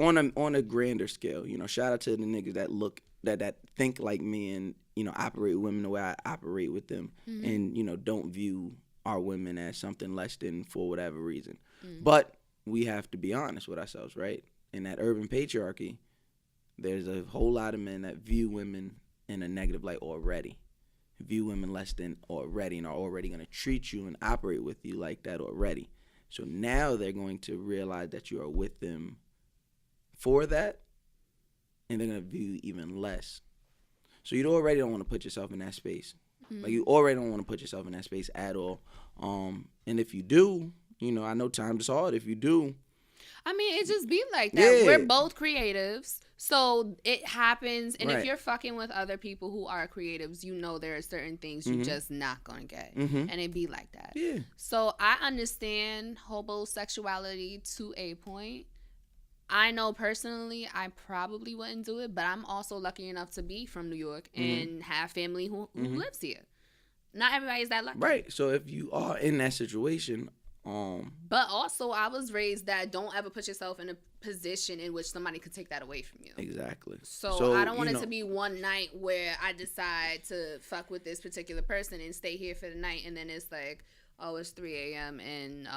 on a grander scale. You know, shout out to the niggas that look that think like me and, you know, operate with women the way I operate with them, and, you know, don't view our women as something less than for whatever reason. But we have to be honest with ourselves, right? In that urban patriarchy, there's a whole lot of men that view women in a negative light already. View women less than already and are already going to treat you and operate with you like that already. So now they're going to realize that you are with them for that, and they're going to view you even less. So you already don't want to put yourself in that space. Like, you already don't want to put yourself in that space at all. And if you do, you know, I know times is hard. If you do, I mean, it just be like that. Yeah. We're both creatives, so it happens. And Right. if you're fucking with other people who are creatives, you know there are certain things you just not gonna get, and it be like that. yeah. So I understand homosexuality to a point. I know personally I probably wouldn't do it, but I'm also lucky enough to be from New York and have family who lives here. Not everybody's that lucky. Right. So if you are in that situation, But also I was raised that don't ever put yourself in a position in which somebody could take that away from you. exactly. So I don't want it to be one night where I decide to fuck with this particular person and stay here for the night, and then it's like, oh, it's 3 a.m. and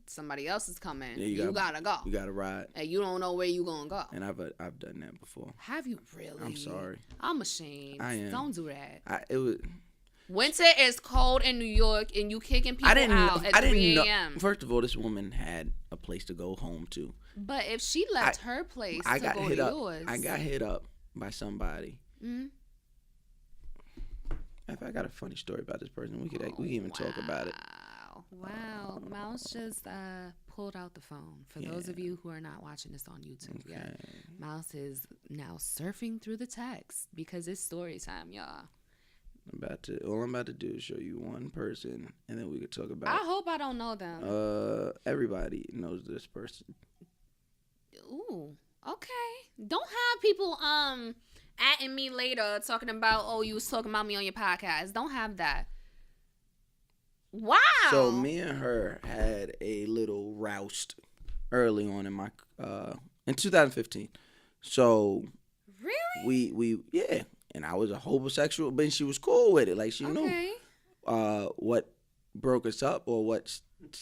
somebody else is coming. Yeah, you gotta go. You gotta ride. And you don't know where you gonna go. And I've done that before. Have you really? I'm sorry. I'm ashamed. I am. Don't do that. It was. Winter is cold in New York, and you kicking people out at 3 a.m. First of all, this woman had a place to go home to. But if she left her place I to got go hit to up. yours, I got hit up by somebody. Mm-hmm. If I got a funny story about this person, we can even talk about it. Wow, Mouse just pulled out the phone. For those of you who are not watching this on YouTube yet, Mouse is now surfing through the text because it's story time, y'all. All I'm about to do is show you one person, and then we could talk about. I hope I don't know them. Everybody knows this person. Ooh, okay. Don't have people atting me later talking about, oh, you was talking about me on your podcast. Don't have that. Wow. So me and her had a little roust early on in 2015. So really, we and I was a homosexual, but she was cool with it. Like, she knew what broke us up or what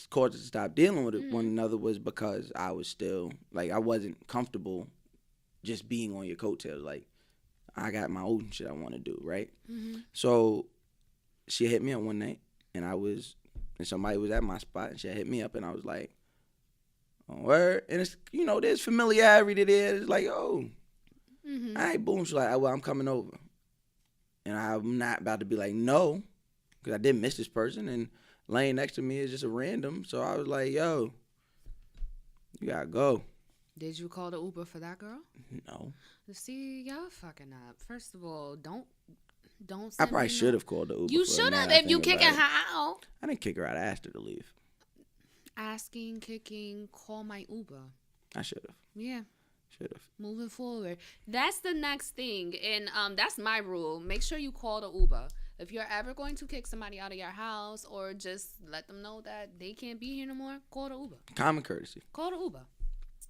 caused us to stop dealing with one another was because I was still, like, I wasn't comfortable just being on your coattails. Like, I got my own shit I want to do, right? Mm-hmm. So she hit me up one night, and somebody was at my spot, and she hit me up, and I was like, oh, word? And it's, you know, there's familiarity there. It's like, oh. Mm-hmm. All right, boom. She's like, well, I'm coming over. And I'm not about to be like, no, because I didn't miss this person. And laying next to me is just a random. So I was like, yo, you got to go. Did you call the Uber for that girl? No. See, y'all fucking up. First of all, don't I probably should have called the Uber. You should have if you kicking her out. I didn't kick her out. I asked her to leave. Asking, kicking, call my Uber. I should have. Yeah. Should have. Moving forward. That's the next thing. And that's my rule. Make sure you call the Uber. If you're ever going to kick somebody out of your house or just let them know that they can't be here no more, call the Uber. Common courtesy. Call the Uber.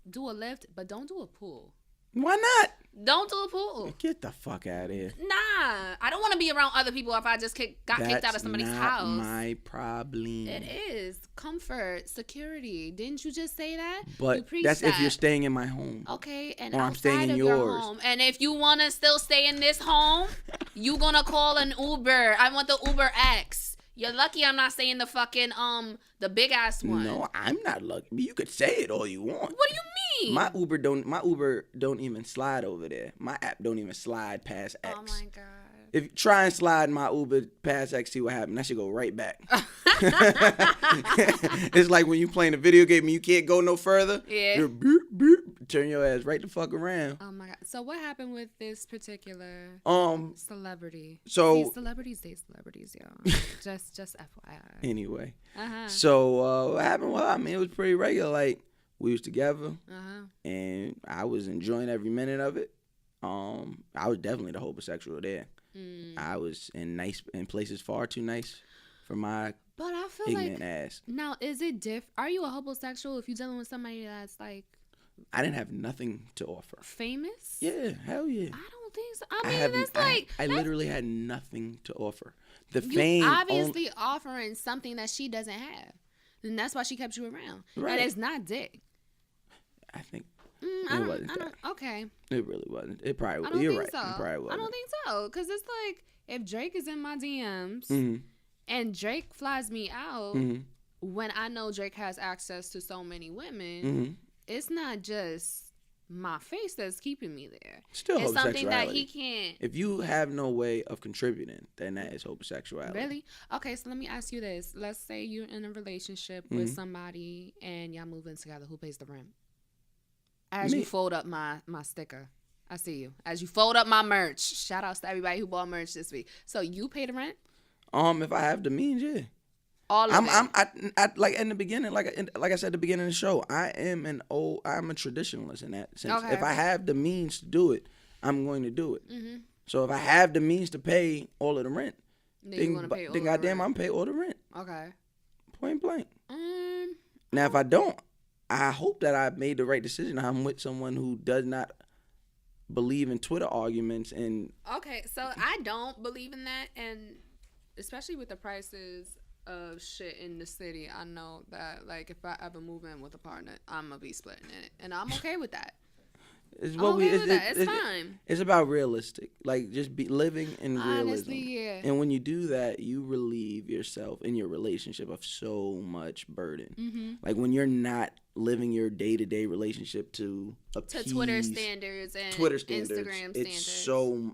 Do a lift, but don't do a pool. Why not? Don't do a pool. Get the fuck out of here. Nah. I don't want to be around other people if I just got kicked out of somebody's house. That's not my problem. It is. Comfort, security. Didn't you just say that? But that's if you're staying in my home. Okay, and or I'm staying in yours. Your home. And if you want to still stay in this home, you going to call an Uber. I want the Uber X. You're lucky I'm not saying the fucking, the big ass one. No, I'm not lucky. You could say it all you want. What do you mean? My Uber don't even slide over there. My app don't even slide past X. Oh my God. If you try and slide my Uber past X, see what happens. That should go right back. It's like when you playing a video game and you can't go no further. Yeah. You're boop, boop, turn your ass right the fuck around. Oh my God. So what happened with this particular celebrity? So see, celebrities date celebrities, y'all. just FYI. Anyway. Uh-huh. So what happened? Well, I mean, it was pretty regular. Like, we was together, and I was enjoying every minute of it. I was definitely the homosexual there. I was in places far too nice for my but I feel ignorant like, ass. Now, is it are you a homosexual if you're dealing with somebody that's like? I didn't have nothing to offer. Famous? Yeah, hell yeah. I don't think so. I mean, I literally had nothing to offer. The you fame obviously offering something that she doesn't have, and that's why she kept you around. Right. And it's not dick. I think. It wasn't I that. don't. Okay. It really wasn't. It probably I was. don't You're think right. so. It probably wasn't. I don't think so. Cause it's like if Drake is in my DMs Mm-hmm. and Drake flies me out Mm-hmm. when I know Drake has access to so many women, Mm-hmm. it's not just my face that's keeping me there. Still It's something that homosexuality. he can't. If you have no way of contributing, then that is homosexuality. Really? Okay, so let me ask you this. Let's say you're in a relationship with somebody and y'all moving together. Who pays the rent? As Me. you fold up my sticker. I see you. As you fold up my merch. Shout outs to everybody who bought merch this week. So you pay the rent? If I have the means, yeah. All of it. I like in the beginning, like I said at the beginning of the show, I'm a traditionalist in that sense. Okay. If I have the means to do it, I'm going to do it. Mm-hmm. So if I have the means to pay all of the rent, Then you're gonna pay all then the goddamn, rent. I'm pay all the rent. Okay. Point blank. Now if I don't, I hope that I made the right decision. I'm with someone who does not believe in Twitter arguments and Okay, so I don't believe in that, and especially with the prices of shit in the city, I know that like if I ever move in with a partner, I'm gonna be splitting it, and I'm okay with that. it's I'm what okay we with that. It's fine. It's about realistic, like just be living in realism. Honestly, yeah. And when you do that, you relieve yourself in your relationship of so much burden. Mm-hmm. Like when you're not living your day-to-day relationship to appease Twitter standards and Twitter standards, Instagram standards.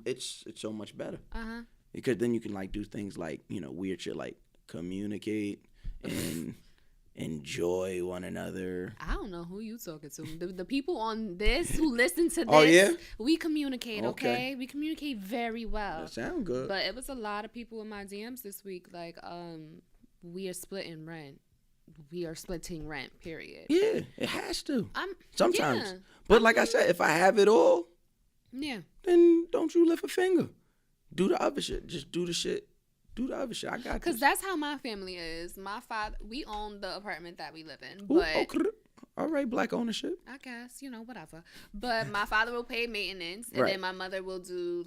it's so much better Uh-huh. because then you can like do things like weird shit like communicate and enjoy one another. I don't know who you talking to. The people on this who listen to this, Oh, yeah? we communicate, Okay. okay? We communicate very well. That sound good. But it was a lot of people in my DMs this week like, we are splitting rent. We are splitting rent, period. Yeah, it has to. Sometimes. Yeah. But like I said, if I have it all, Yeah. then don't you lift a finger. Do the other shit. Just do the shit. Do the other shit. I got Because this. that's how my family is. My father, we own the apartment that we live in. Ooh, But okay. All right, black ownership. I guess, whatever. But my father will pay maintenance. And Right. then my mother will do,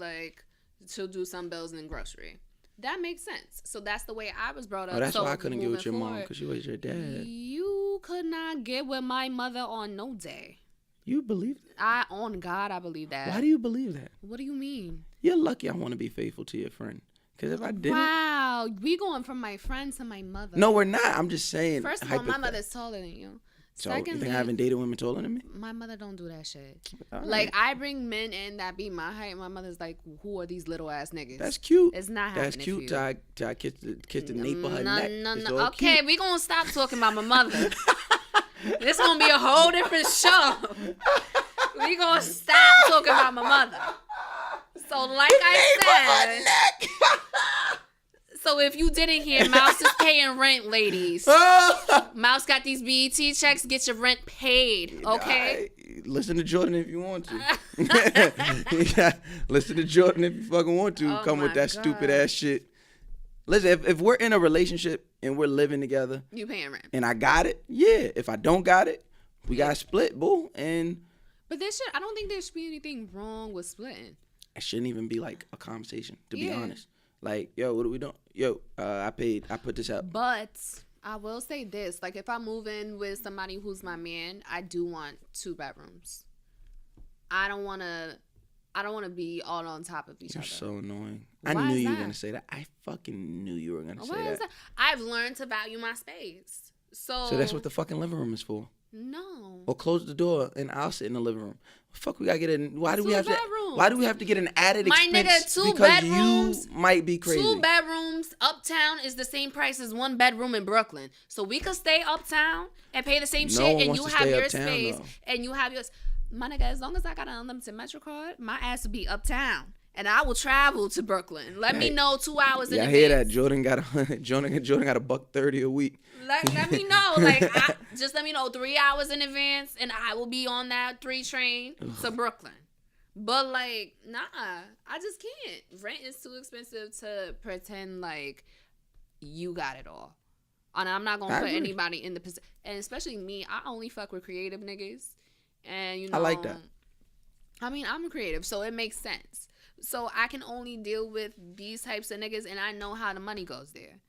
she'll do some bills and grocery. That makes sense. So that's the way I was brought up. Oh, that's so why I couldn't get with your moving mom, forward, because she was your dad. You could not get with my mother on no day. You believe that? On God, I believe that. Why do you believe that? What do you mean? You're lucky I want to be faithful to your friend. Because if I didn't. Wow. We going from my friend to my mother. No, we're not. I'm just saying. First of all, my mother's taller than you. So Secondly, you think I haven't dated women taller than me? my mother don't do that shit. All right. Like, I bring men in that be my height. My mother's like, who are these little ass niggas? That's cute. It's not That's happening cute. for you. Till I kiss the nape of her neck. It's all Okay, cute. we gonna stop talking about my mother. This gonna be a whole different show. We gonna stop talking about my mother. So, like I said, so if you didn't hear, Mouse is paying rent, ladies. Mouse got these BET checks. Get your rent paid, okay? Listen to Jordan if you want to. Yeah, listen to Jordan if you fucking want to. Oh Come with my that stupid God. ass shit. Listen, if we're in a relationship and we're living together You paying rent. and I got it, yeah. If I don't got it, we got to split, boo. And But I don't think there should be anything wrong with splitting. it shouldn't even be like a conversation, to be Yeah. honest. Like, yo, what are we doing? Yo, I put this up. But I will say this, like if I move in with somebody who's my man, I do want 2 bedrooms. I don't want to be all on top of each You're other. so annoying. Why I knew is you were that? going to say that. I fucking knew you were going to Why say is that. I've learned to value my space. So So that's what the fucking living room is for. No. Or close the door and I'll sit in the living room. Fuck, we gotta get in. Why do we 2 have bedrooms. to? Why do we have to get an added My expense? nigga, 2 because bedrooms, you might be crazy. 2 bedrooms uptown is the same price as 1 bedroom in Brooklyn. So we could stay uptown and pay the same No shit, one and wants you to have stay your uptown, space, though. and you have yours. My nigga, as long as I got an unlimited Metro card, my ass will be uptown, and I will travel to Brooklyn. Let me know 2 hours in Yeah, I advance. hear that. Jordan got a $130 a week. Let me know. Like, just let me know 3 hours in advance, and I will be on that 3 train to Brooklyn. But, like, nah, I just can't. Rent is too expensive to pretend like you got it all. And I'm not going to put agree. anybody in the position. And especially me, I only fuck with creative niggas. And, you know. I like that. I mean, I'm creative, so it makes sense. So I can only deal with these types of niggas, and I know how the money goes there.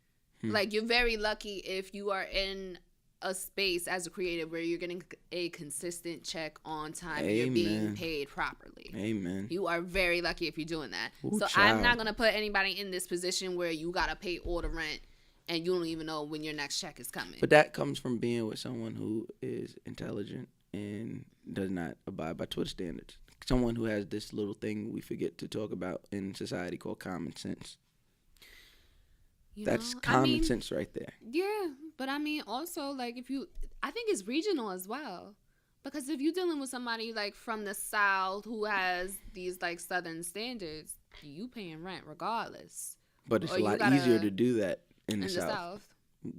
Like, you're very lucky if you are in a space as a creative where you're getting a consistent check on time and you're being paid properly. Amen. You are very lucky if you're doing that. Ooh, so child. I'm not going to put anybody in this position where you got to pay all the rent and you don't even know when your next check is coming. But that comes from being with someone who is intelligent and does not abide by Twitter standards. Someone who has this little thing we forget to talk about in society called common sense. That's common sense right there. Yeah, but I mean, also, like, I think it's regional as well. Because if you're dealing with somebody, like, from the South who has these, like, Southern standards, you paying rent regardless. But it's a lot easier to do that in the South.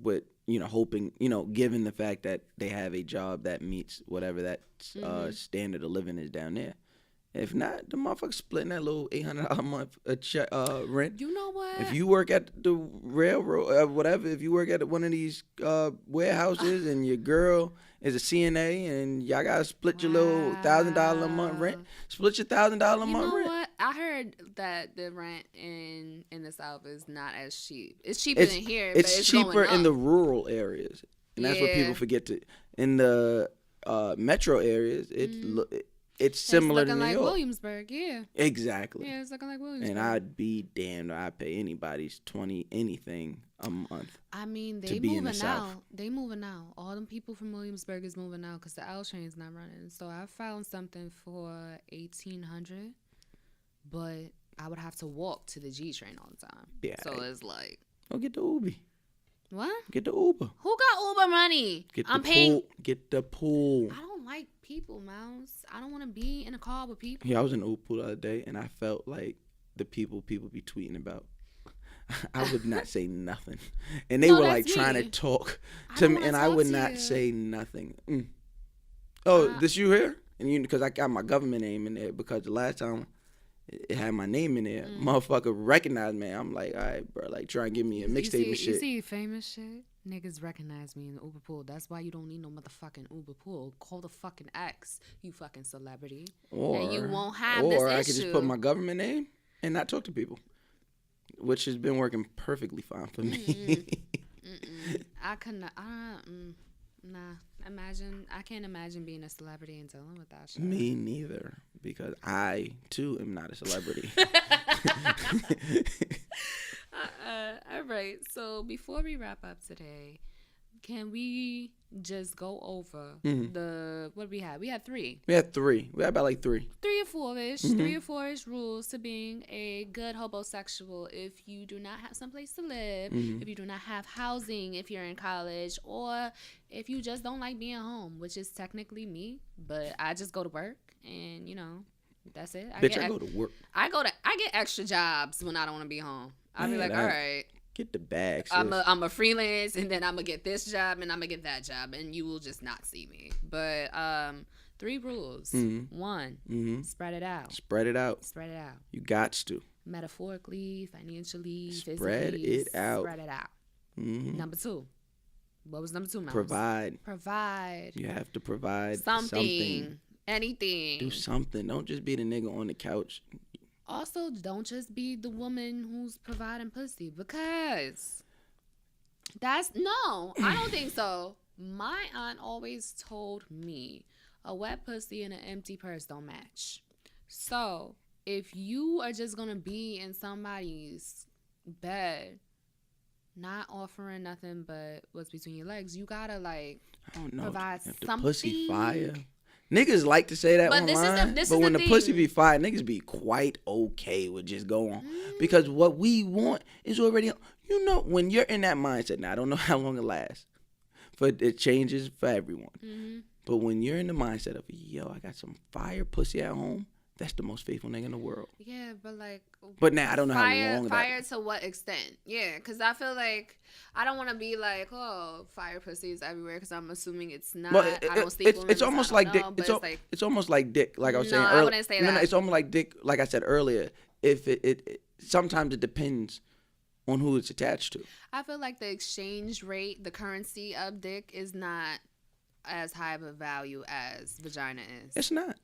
With, hoping, given the fact that they have a job that meets whatever that standard of living is down there. If not, the motherfucker splitting that little $800 a month rent. You know what? If you work at the railroad, whatever, if you work at one of these warehouses and your girl is a CNA and y'all gotta split your little $1,000 a month rent, split your $1,000 a month rent. You know what? I heard that the rent in the South is not as cheap. It's cheaper than here. It's cheaper going up. in the rural areas, and that's what people forget to. In the metro areas, it's similar to New York. It's looking like Williamsburg, yeah. Exactly. Yeah, it's looking like Williamsburg. And I'd be damned if I pay anybody's anything a month. I mean, they moving out. They moving out. All them people from Williamsburg is moving out because the L train's not running. So I found something for $1,800, but I would have to walk to the G train all the time. Yeah. So it's like, go get the Uber. What? Get the Uber. Who got Uber money? I'm paying. Get the pool. I don't like people, Mouse. I don't want to be in a car with people. Yeah, I was in the Uber pool the other day, and I felt like the people be tweeting about. I would not say nothing, and they were like trying to talk to me, and I would not say nothing. Oh, this you here? And because I got my government name in there because the last time it had my name in there. Motherfucker recognized me. I'm like, all right, bro, like try and give me a mixtape and shit. You see famous shit? Niggas recognize me in the Uber pool. That's why you don't need no motherfucking Uber pool. Call the fucking X, you fucking celebrity. And you won't have this issue. Or I could just put my government name and not talk to people, which has been working perfectly fine for me. I couldn't. Nah. I can't imagine being a celebrity and dealing with that shit. Me neither, because I too am not a celebrity. All right. So before we wrap up today, can we just go over what we had? We had three. We had about like three. 3 or 4-ish. 3 or 4-ish rules to being a good homosexual. If you do not have someplace to live, if you do not have housing, if you're in college, or if you just don't like being home, which is technically me, but I just go to work and that's it. I go to work. I get extra jobs when I don't want to be home. I'll be like, all right. Get the bag, sis. I'm a freelance, and then I'm gonna get this job, and I'm gonna get that job, and you will just not see me. But 3 rules. 1, spread it out. Spread it out. Spread it out. You got to. Metaphorically, financially, spread physically. It out. Spread it out. Number 2. What was number 2, Mouse? Provide. You have to provide something. Anything. Do something. Don't just be the nigga on the couch. Also, don't just be the woman who's providing pussy, because I don't think so. My aunt always told me a wet pussy and an empty purse don't match. So if you are just going to be in somebody's bed, not offering nothing but what's between your legs, you got to provide something. The pussy fire. Niggas like to say that but online, but when the pussy be fire, niggas be quite okay with just go on. Because what we want is already, when you're in that mindset, now I don't know how long it lasts, but it changes for everyone. But when you're in the mindset of, I got some fire pussy at home, that's the most faithful nigga in the world. Yeah, but now I don't know how long fire to what extent? Yeah, because I feel like I don't want to be like, fire pussy is everywhere, because I'm assuming it's not. I don't sleep with it's almost like dick. It's almost like dick. Like I was saying earlier. I wouldn't say that. No, it's almost like dick. Like I said earlier, if it sometimes it depends on who it's attached to. I feel like the exchange rate, the currency of dick, is not as high of a value as vagina is. It's not.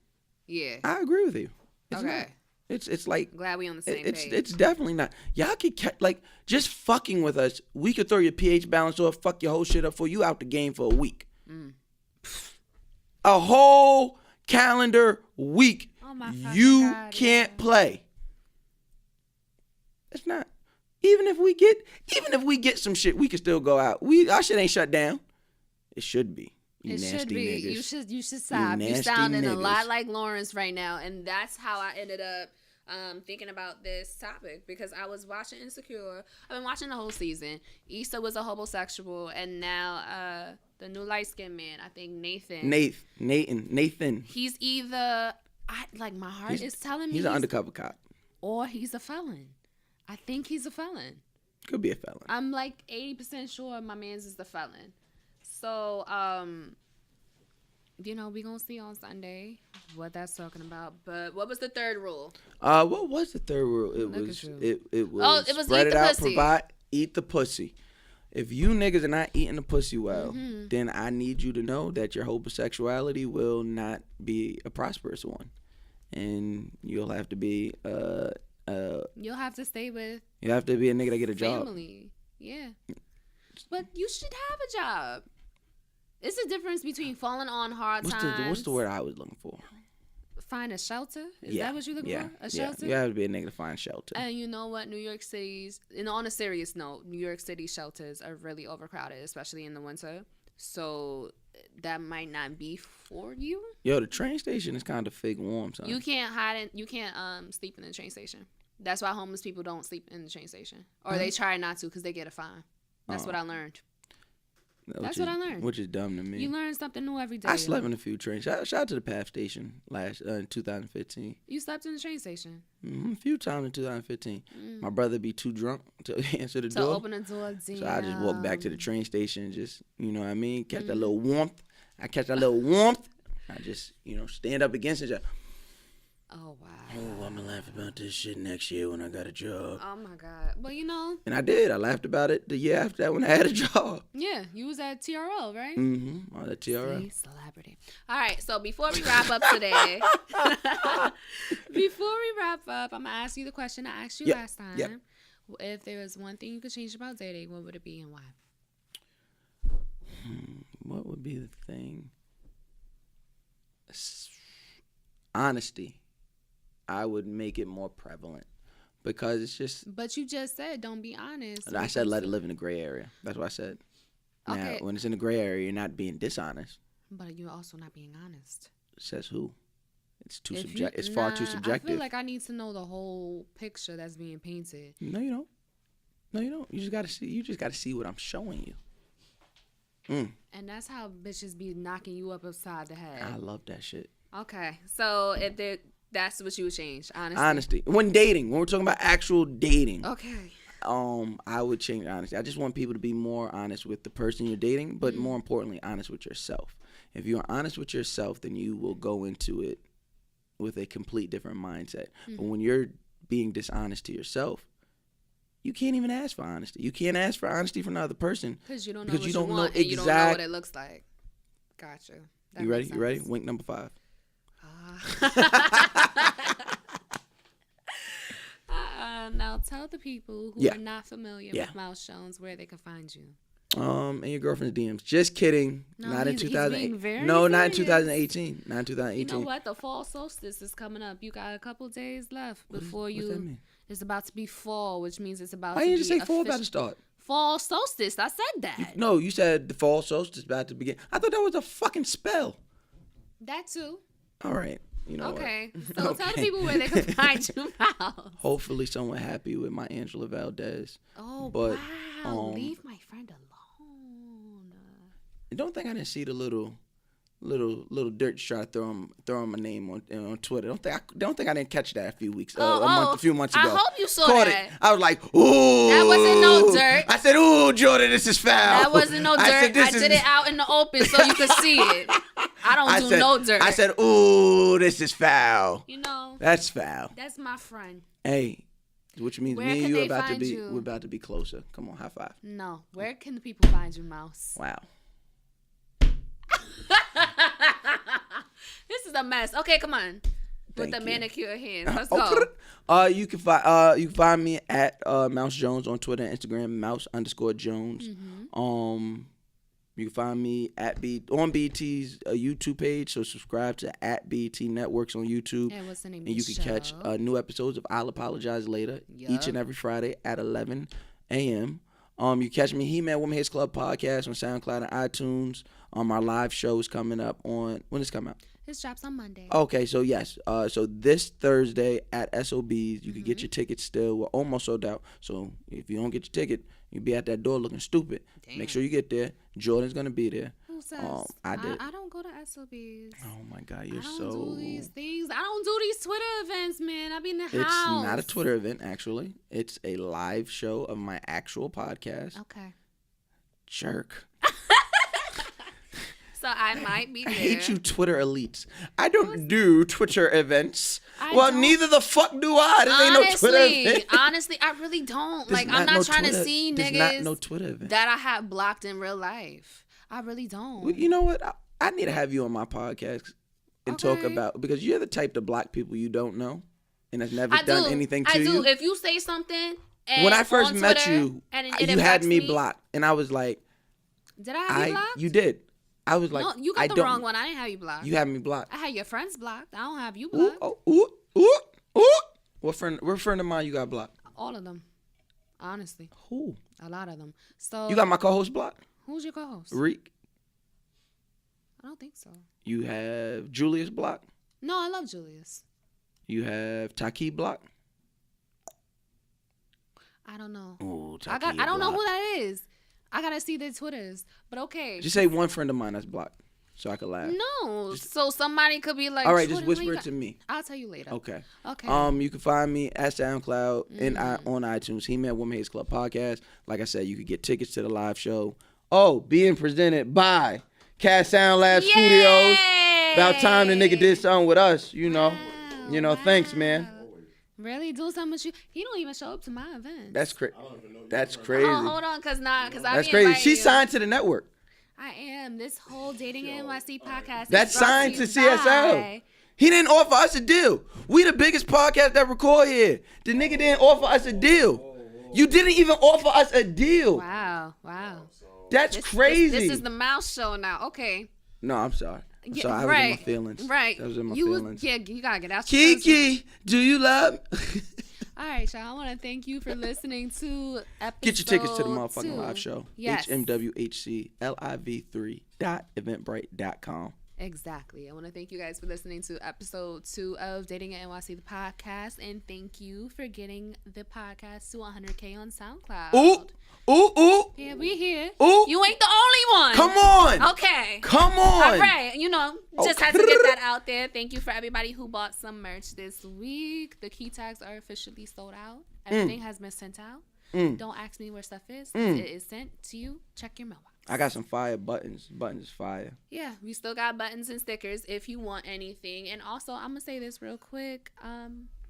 Yeah. I agree with you. It's okay. It's like Glad we on the same page. it's definitely not. Y'all could like just fucking with us. We could throw your pH balance off, fuck your whole shit up for you out the game for a week. A whole calendar week. Oh my you God, can't play. It's not. Even if we get some shit, we can still go out. Our shit ain't shut down. It should be. You it nasty should be. niggas. You should stop. You You're nasty sounding a lot niggas. like Lawrence right now, and that's how I ended up thinking about this topic because I was watching Insecure. I've been watching the whole season. Issa was a homosexual, and now the new light skinned man, I think Nathan. He's either my heart is telling me he's an undercover cop, or he's a felon. I think he's a felon. Could be a felon. I'm like 80% sure my man's is the felon. So, we gonna see on Sunday what that's talking about. But what was the third rule? What was the third rule? It was spread eat it the out, pussy. eat the pussy. If you niggas are not eating the pussy well, then I need you to know that your homosexuality will not be a prosperous one, and you'll have to be you'll have to stay with. You have to be a nigga that get a job. Family, yeah. But you should have a job. It's the difference between falling on hard times. What's the word I was looking for? Find a shelter? Is that what you're looking for? A shelter? Yeah, you have to be a nigga to find shelter. And you know what? New York City's, and on a serious note, New York City shelters are really overcrowded, especially in the winter. So that might not be for you. Yo, the train station is kind of fake warm, son. You can't sleep in the train station. That's why homeless people don't sleep in the train station. Or they try not to because they get a fine. That's what I learned. That's what I learned. Which is dumb to me. You learn something new every day. I slept in a few trains. Shout out to the PATH station in 2015. You slept in the train station? A few times in 2015. My brother be too drunk to answer the door. To open the door, damn. So I just walk back to the train station and just, you know what I mean, catch that little warmth. I just, stand up against it. Oh, wow. Oh, I'm going to laugh about this shit next year when I got a job. Oh, my God. Well, And I did. I laughed about it the year after that when I had a job. Yeah, you was at TRL, right? Mm-hmm. Oh, the TRL. See, celebrity. All right, so before we wrap up today, I'm going to ask you the question I asked you last time. Yep. If there was one thing you could change about dating, what would it be and why? What would be the thing? Honesty. I would make it more prevalent because it's just. But you just said don't be honest. I said let it live in the gray area. That's what I said. Okay. Now, when it's in the gray area, you're not being dishonest. But you're also not being honest. Says who? It's too subjective. It's far too subjective. I feel like I need to know the whole picture that's being painted. No, you don't. No, you don't. You just gotta see. You just gotta see what I'm showing you. And that's how bitches be knocking you up upside the head. I love that shit. Okay, so that's what you would change, honestly. Honesty. When we're talking about actual dating. Okay. I would change honesty. I just want people to be more honest with the person you're dating, but more importantly, honest with yourself. If you're honest with yourself, then you will go into it with a complete different mindset. But when you're being dishonest to yourself, you can't even ask for honesty. You can't ask for honesty from another person because you don't know what you want and you don't know what it looks like. Gotcha. You ready? You ready? Wink number 5. Now tell the people who are not familiar with Mouse Jones where they can find you. In your girlfriend's DMs. Just kidding. No, not in 2008. No, serious. not in 2018. Not in 2018. You know what? The fall solstice is coming up. You got a couple days left before What's that mean? It's about to be fall, which means it's about. Why to didn't be you say fall about to start? Fall solstice. I said that. No, you said the fall solstice about to begin. I thought that was a fucking spell. That too. All right. You know okay. what? So tell the people where they can find you now. Hopefully someone happy with my Angela Valdez. Oh, but, wow. Leave my friend alone. Don't think I didn't see the little dirt shot throwing my name on Twitter. Don't think I didn't catch that a few months ago. I hope you saw Caught that. it. I was like, ooh. That wasn't no dirt. I said, ooh, Jordan, this is foul. That wasn't no dirt. I did it out in the open so you could see it. I don't do no dirt. I said, ooh, this is foul. You know. That's foul. That's my friend. Hey, which means Where me and can you they about to find be you? we're about to be closer. Come on, high five. No. Where can the people find you, Mouse? Wow. This is a mess. Okay, come on. with the you. manicure hands. Let's Okay. go. You can find me at Mouse Jones on Twitter and Instagram, Mouse_Jones. You can find me on BT's YouTube page, so subscribe to at BT Networks on YouTube. And what's the name of And the you can catch new episodes of I'll Apologize Later each and every Friday at 11 a.m. You catch me He-Man Woman Hits Club podcast on SoundCloud and iTunes. Our live show is coming up on, when does it come out? It drops on Monday. Okay, so yes. So this Thursday at SOBs, you can get your tickets still. We're almost sold out. So if you don't get your ticket, you'll be at that door looking stupid. Damn. Make sure you get there. Jordan's going to be there. Who says? I did. I don't go to SOBs. Oh, my God. I You're don't so... do these things. I don't do these Twitter events, man. I be in the house. It's not a Twitter event, actually. It's a live show of my actual podcast. Okay. Jerk. So I might be there. I hate you Twitter elites. I don't do Twitter events. I don't. Neither the fuck do I. This ain't no Twitter event. Honestly, I really don't. There's I'm not trying Twitter, to see there's niggas not no Twitter event. that I have blocked in real life. I really don't. Well, you know what? I need to have you on my podcast and talk Okay. about, because you're the type to block people you don't know and has never I done do. anything to I do. you. If you say something, and When I first on met Twitter, you, and it you had affects me blocked, and I was like, Did I have you blocked? You did. I was like, no, you I got the don't- wrong one. I didn't have you blocked. You had me blocked. I had your friends blocked. I don't have you Ooh, blocked. ooh. What friend of mine you got blocked? All of them. Honestly. Who? A lot of them. So You got my co-host blocked? who's your co-host? Reek. I don't think so. You have Julius blocked. No, I love Julius. You have Taki blocked. I don't know. Oh, I don't know who that is. I gotta see their Twitters. But okay. Just say one friend of mine that's blocked, so I can laugh. No. So somebody could be like, All right, just Jordan, whisper why you it to me. I'll tell you later. Okay. Okay. You can find me at SoundCloud and on iTunes. He-Man Woman Hates Club podcast. Like I said, you can get tickets to the live show. Oh, being presented by Cat Sound Lab Studios. About time the nigga did something with us. You know. Thanks, man. Really? Do something with you? He don't even show up to my events. That's crazy. That's crazy. Oh, hold on, cause I That's be crazy. inviting She you. signed to the network. I am. This whole Dating NYC podcast. That's is brought signed to you CSL. by- He didn't offer us a deal. We the biggest podcast that record here. The nigga didn't offer us a deal. You didn't even offer us a deal. Wow. That's crazy. This is the mouse show now. Okay. No, I'm sorry. I'm sorry. I was in my feelings. Right. I was in my you feelings. Yeah, you gotta get out your feelings. Kiki, do you love me? All right, y'all. I want to thank you for listening to episode Get your tickets to the 2. motherfucking live show. Yes. HMWHCLIV3.eventbrite.com. Exactly. I want to thank you guys for listening to episode 2 of Dating at NYC, the podcast. And thank you for getting the podcast to 100K on SoundCloud. Ooh. Yeah, we here. Ooh. You ain't the only one. Come on. Okay. Come on. All right. Just had to get that out there. Thank you for everybody who bought some merch this week. The key tags are officially sold out. Everything has been sent out. Don't ask me where stuff is. It is sent to you. Check your mailbox. I got some fire buttons. Buttons is fire. Yeah, we still got buttons and stickers if you want anything. And also, I'm going to say this real quick.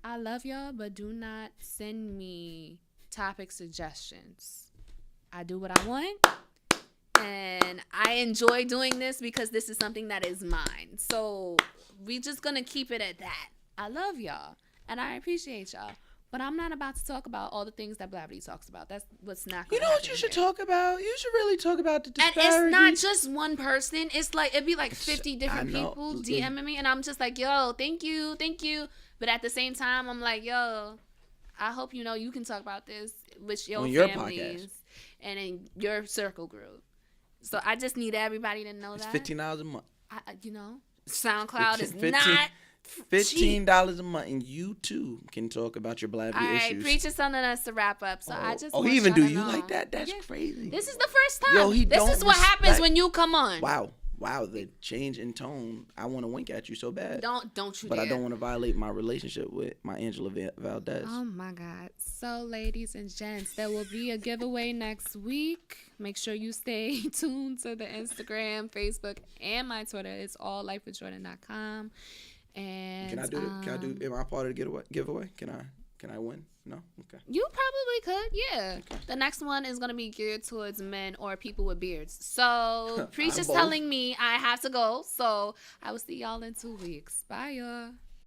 I love y'all, but do not send me topic suggestions. I do what I want. And I enjoy doing this because this is something that is mine. So we just going to keep it at that. I love y'all. And I appreciate y'all. But I'm not about to talk about all the things that Blavity talks about. That's what's not going to You know what you should talk about? You should really talk about the disparities. And it's not just one person. It's like, it'd be like 50 different people DMing me. And I'm just like, yo, thank you. But at the same time, I'm like, yo, I hope you can talk about this with your families and in your circle group. So I just need everybody to know it's that. $15 a month. SoundCloud is 15 not $15 a month, and you too can talk about your Blavity issues. All right, Preach is telling us to wrap up. So I just want he even y'all do to you know. like that? That's crazy. This is the first time. Yo, this is what happens when you come on. Wow, the change in tone. I want to wink at you so bad. Don't you But dare. I don't want to violate my relationship with my Angela Valdez. Oh my God. So ladies and gents, there will be a giveaway next week. Make sure you stay tuned to the Instagram, Facebook, and my Twitter. It's all lifewithjordan.com. And Can I do it? Am I part of the giveaway? Can I win? No? Okay. You probably could, yeah. Okay. The next one is going to be geared towards men or people with beards. So, Preach is telling me I have to go. So, I will see y'all in 2 weeks. Bye, y'all.